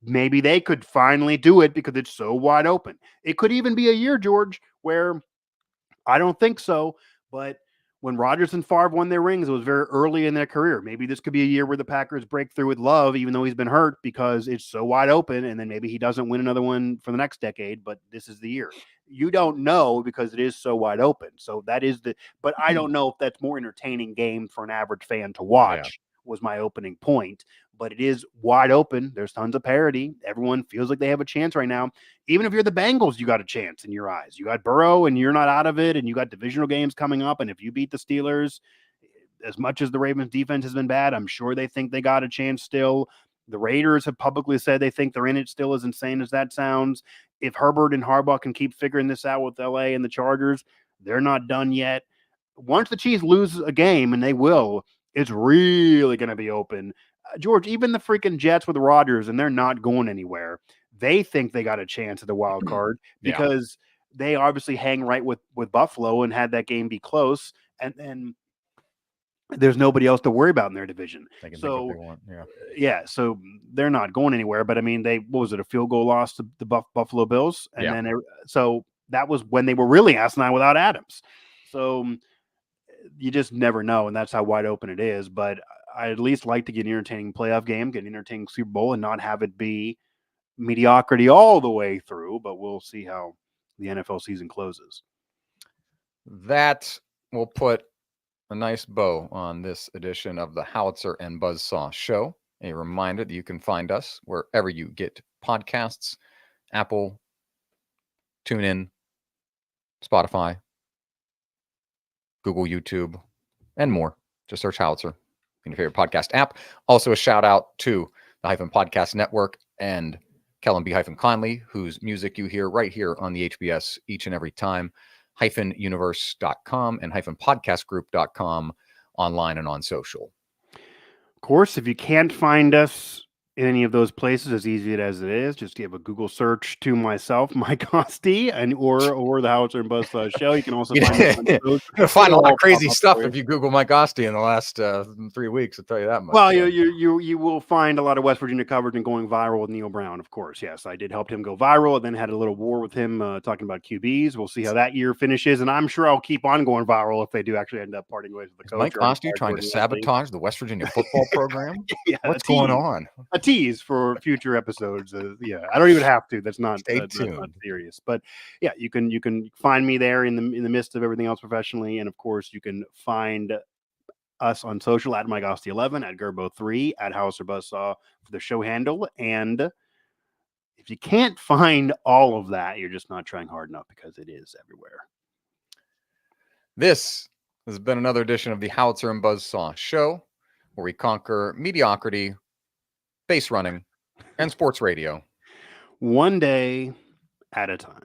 maybe they could finally do it because it's so wide open. It could even be a year, George, where I don't think so, but when Rodgers and Favre won their rings, it was very early in their career. Maybe this could be a year where the Packers break through with Love, even though he's been hurt, because it's so wide open. And then maybe he doesn't win another one for the next decade, but this is the year. You don't know because it is so wide open. So that is but I don't know if that's more entertaining game for an average fan to watch, was my opening point. But it is wide open. There's tons of parity. Everyone feels like they have a chance right now. Even if you're the Bengals, you got a chance in your eyes. You got Burrow and you're not out of it, and you got divisional games coming up. And if you beat the Steelers, as much as the Ravens defense has been bad, I'm sure they think they got a chance still. The Raiders have publicly said they think they're in it still, as insane as that sounds. If Herbert and Harbaugh can keep figuring this out with LA and the Chargers, they're not done yet. Once the Chiefs lose a game, and they will, it's really going to be open. George, even the freaking Jets with Rodgers, and they're not going anywhere. They think they got a chance at the wild card because they obviously hang right with Buffalo and had that game be close. And then there's nobody else to worry about in their division. They can so think what they want. so they're not going anywhere. But I mean, what was it, a field goal loss to the Buffalo Bills? And then so that was when they were really asinine without Adams. So you just never know, and that's how wide open it is. But I at least like to get an entertaining playoff game, get an entertaining Super Bowl, and not have it be mediocrity all the way through. But we'll see how the NFL season closes. That will put a nice bow on this edition of the Howitzer and Buzzsaw Show. A reminder that you can find us wherever you get podcasts: Apple, TuneIn, Spotify, Google, YouTube, and more. Just search Howitzer in your favorite podcast app. Also, a shout out to the Hyphen Podcast Network and Kellen B. Conley, whose music you hear right here on the HBS each and every time. hyphenuniverse.com and hyphenpodcastgroup.com online and on social. Of course, if you can't find us in any of those places, as easy as it is, just give a Google search to myself, Mike Osti, and or the Howitzer and Buzzsaw Show. You can also find us on You're gonna find a lot of crazy stuff if you Google Mike Osti in the last 3 weeks. I'll tell you that much. Well, you will find a lot of West Virginia coverage and going viral with Neil Brown, of course. Yes, I did help him go viral, and then had a little war with him talking about QBs. We'll see how that year finishes, and I'm sure I'll keep on going viral if they do actually end up parting ways with the coach. Mike Osti trying to sabotage the West Virginia football program? What's going on? A tease for future episodes. I don't even have to. That's not tuned. That's not serious. But yeah, you can find me there in the midst of everything else professionally, and of course you can find us on social at Mike Osti 11, at Gerbo 3, at Howitzer Buzzsaw for the show handle. And if you can't find all of that, you're just not trying hard enough, because it is everywhere. This has been another edition of the Howitzer and Buzzsaw Show, where we conquer mediocrity, base running, and sports radio. One day at a time.